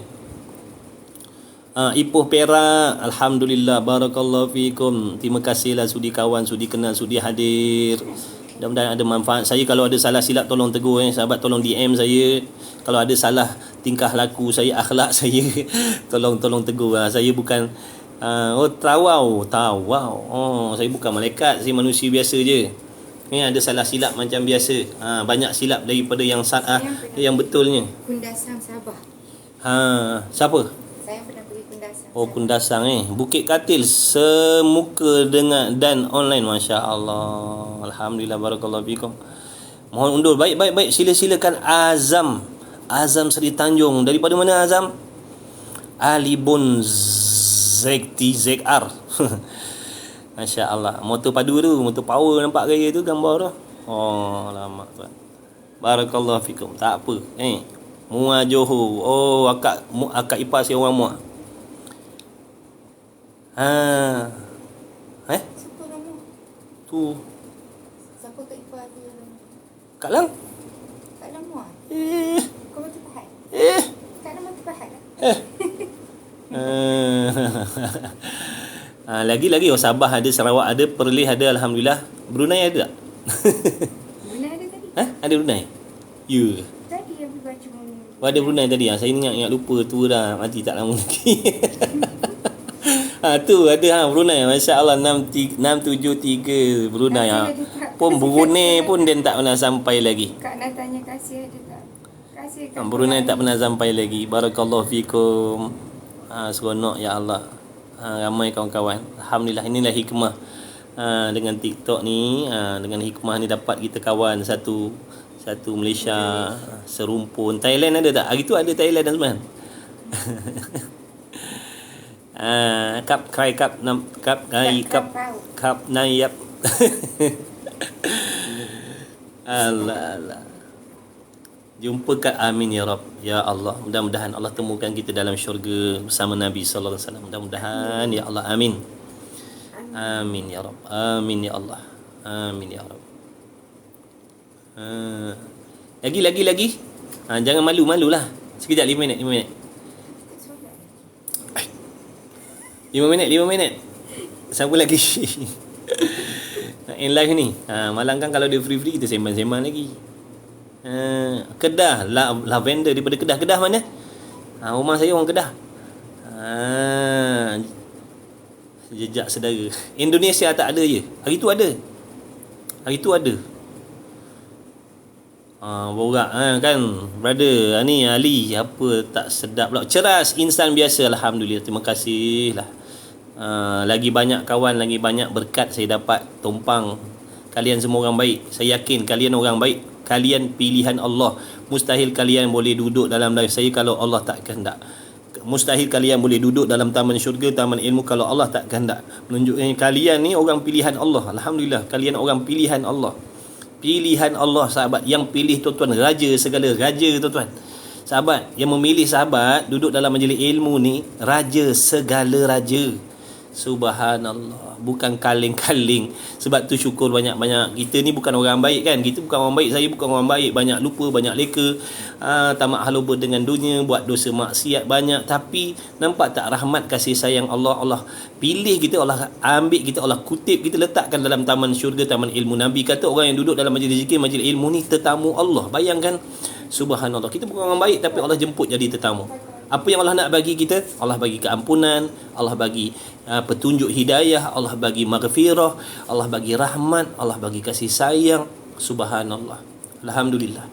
Ipoh Perak, alhamdulillah, barakallahu fikum. Terima kasihlah sudi kawan, sudi kenal, sudi hadir. Mudah-mudahan ada manfaat. Saya kalau ada salah silap tolong tegur sahabat, tolong DM saya. Kalau ada salah tingkah laku saya, akhlak saya, tolong tegur. Saya bukan tawau. Saya bukan malaikat, saya manusia biasa je. Ni ada salah silap macam biasa. Banyak silap daripada yang yang betulnya. Kundasang Sabah. Siapa? Saya pernah pergi Kundasang. Kundasang Bukit Katil semuka dengan dan online, masya-Allah. Alhamdulillah, barakallahu fikum. Mohon undur. Baik. Silakan Azam Seri Tanjung. Daripada mana Azam? Alibun ZR. Masya-Allah. Motor padu tu, motor power, nampak gaya tu gambar tu. Lama tuan. Barakallahu fikum. Tak apa. Mua Johor. Akak ipar saya orang Muar. Siapa nama? Tu Siapa kat ipar dia? Kak Lang. Kak Lang Muar. Kau betul Pahal. Kak Lang betul Pahal. Lagi-lagi Sabah ada, Sarawak ada, Perlis ada, alhamdulillah. Brunei ada tak? Brunei ada tadi. Ada Brunei? Ya. Tadi yang baca Ada Brunei tadi. Saya ingat lupa, tua dah, mati tak lama lagi. Tu ada Brunei, masya-Allah, 673 Brunei. Pun Brunei pun dia tak pernah sampai lagi. Kak nak tanya kasih ada tak? Kasih kat Brunei tak pernah sampai lagi. Barakallahu fikum. Seronok ya Allah. Ramai kawan-kawan. Alhamdulillah, inilah hikmah dengan TikTok ni. Dengan hikmah ni dapat kita kawan satu Malaysia serumpun. Thailand ada tak? Hari tu ada Thailand dan Azman. Kap kai kap nam kap nai kap kap nai yap. Allah. Jumpa kat amin ya Rabb. Ya Allah, mudah-mudahan Allah temukan kita dalam syurga bersama Nabi sallallahu alaihi wasallam. Mudah-mudahan ya Allah, amin. Amin ya Rabb. Amin ya Allah. Amin ya Rabb. Lagi. Jangan malu-malulah. Sekejap 5 minit. 5 minit. Siapa lagi? In live ni. Malang kan kalau dia free-free kita sembang-sembang lagi. Kedah, lavender daripada Kedah. Kedah mana? Rumah saya orang Kedah. Jejak saudara. Indonesia tak ada je. Hari tu ada. Borak kan brother ni Ali apa tak sedap pula. Ceras instan biasa, alhamdulillah, terima kasih lah. Lagi banyak kawan, lagi banyak berkat saya dapat tumpang. Kalian semua orang baik. Saya yakin kalian orang baik. Kalian pilihan Allah. Mustahil kalian boleh duduk dalam live saya kalau Allah tak kehendak. Mustahil kalian boleh duduk dalam taman syurga, taman ilmu kalau Allah tak kehendak. Menunjukkan kalian ni orang pilihan Allah. Alhamdulillah, kalian orang pilihan Allah. Pilihan Allah, sahabat. Yang pilih tuan-tuan raja segala raja, tuan-tuan. Sahabat yang memilih sahabat duduk dalam majlis ilmu ni raja segala raja. Subhanallah, bukan kaling-kaling. Sebab tu syukur banyak-banyak. Kita ni bukan orang baik kan. Kita bukan orang baik. Saya bukan orang baik. Banyak lupa, banyak leka, tamak haluba dengan dunia, buat dosa maksiat banyak. Tapi nampak tak rahmat kasih sayang Allah. Allah pilih kita, Allah ambil kita, Allah kutip kita, letakkan dalam taman syurga, taman ilmu. Nabi kata orang yang duduk dalam majlis zikir, majlis ilmu ni tetamu Allah. Bayangkan, subhanallah, kita bukan orang baik tapi Allah jemput jadi tetamu. Apa yang Allah nak bagi kita? Allah bagi keampunan, Allah bagi petunjuk hidayah, Allah bagi maghfirah, Allah bagi rahmat, Allah bagi kasih sayang. Subhanallah, alhamdulillah.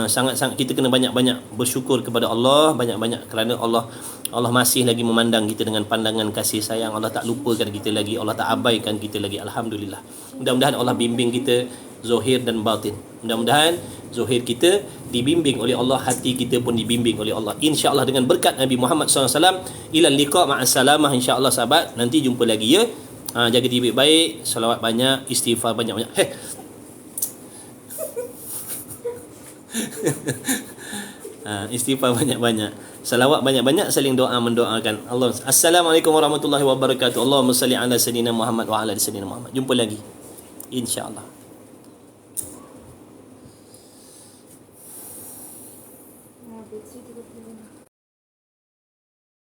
Sangat-sangat kita kena banyak-banyak bersyukur kepada Allah, banyak-banyak kerana Allah masih lagi memandang kita dengan pandangan kasih sayang. Allah tak lupakan kita lagi, Allah tak abaikan kita lagi. Alhamdulillah. Mudah-mudahan Allah bimbing kita zahir dan batin. Mudah-mudahan zahir kita dibimbing oleh Allah, hati kita pun dibimbing oleh Allah. InsyaAllah dengan berkat Nabi Muhammad SAW. Ilal liqa' ma'assalamah, insyaAllah sahabat. Nanti jumpa lagi ya. Jaga diri baik, salawat banyak, istighfar banyak-banyak. Istighfar banyak-banyak, salawat banyak-banyak, saling doa mendoakan Allah. Assalamualaikum warahmatullahi wabarakatuh. Allahumma salli ala sayyidina Muhammad wa ala ali sayyidina Muhammad. Jumpa lagi insya-Allah. Bateri 30.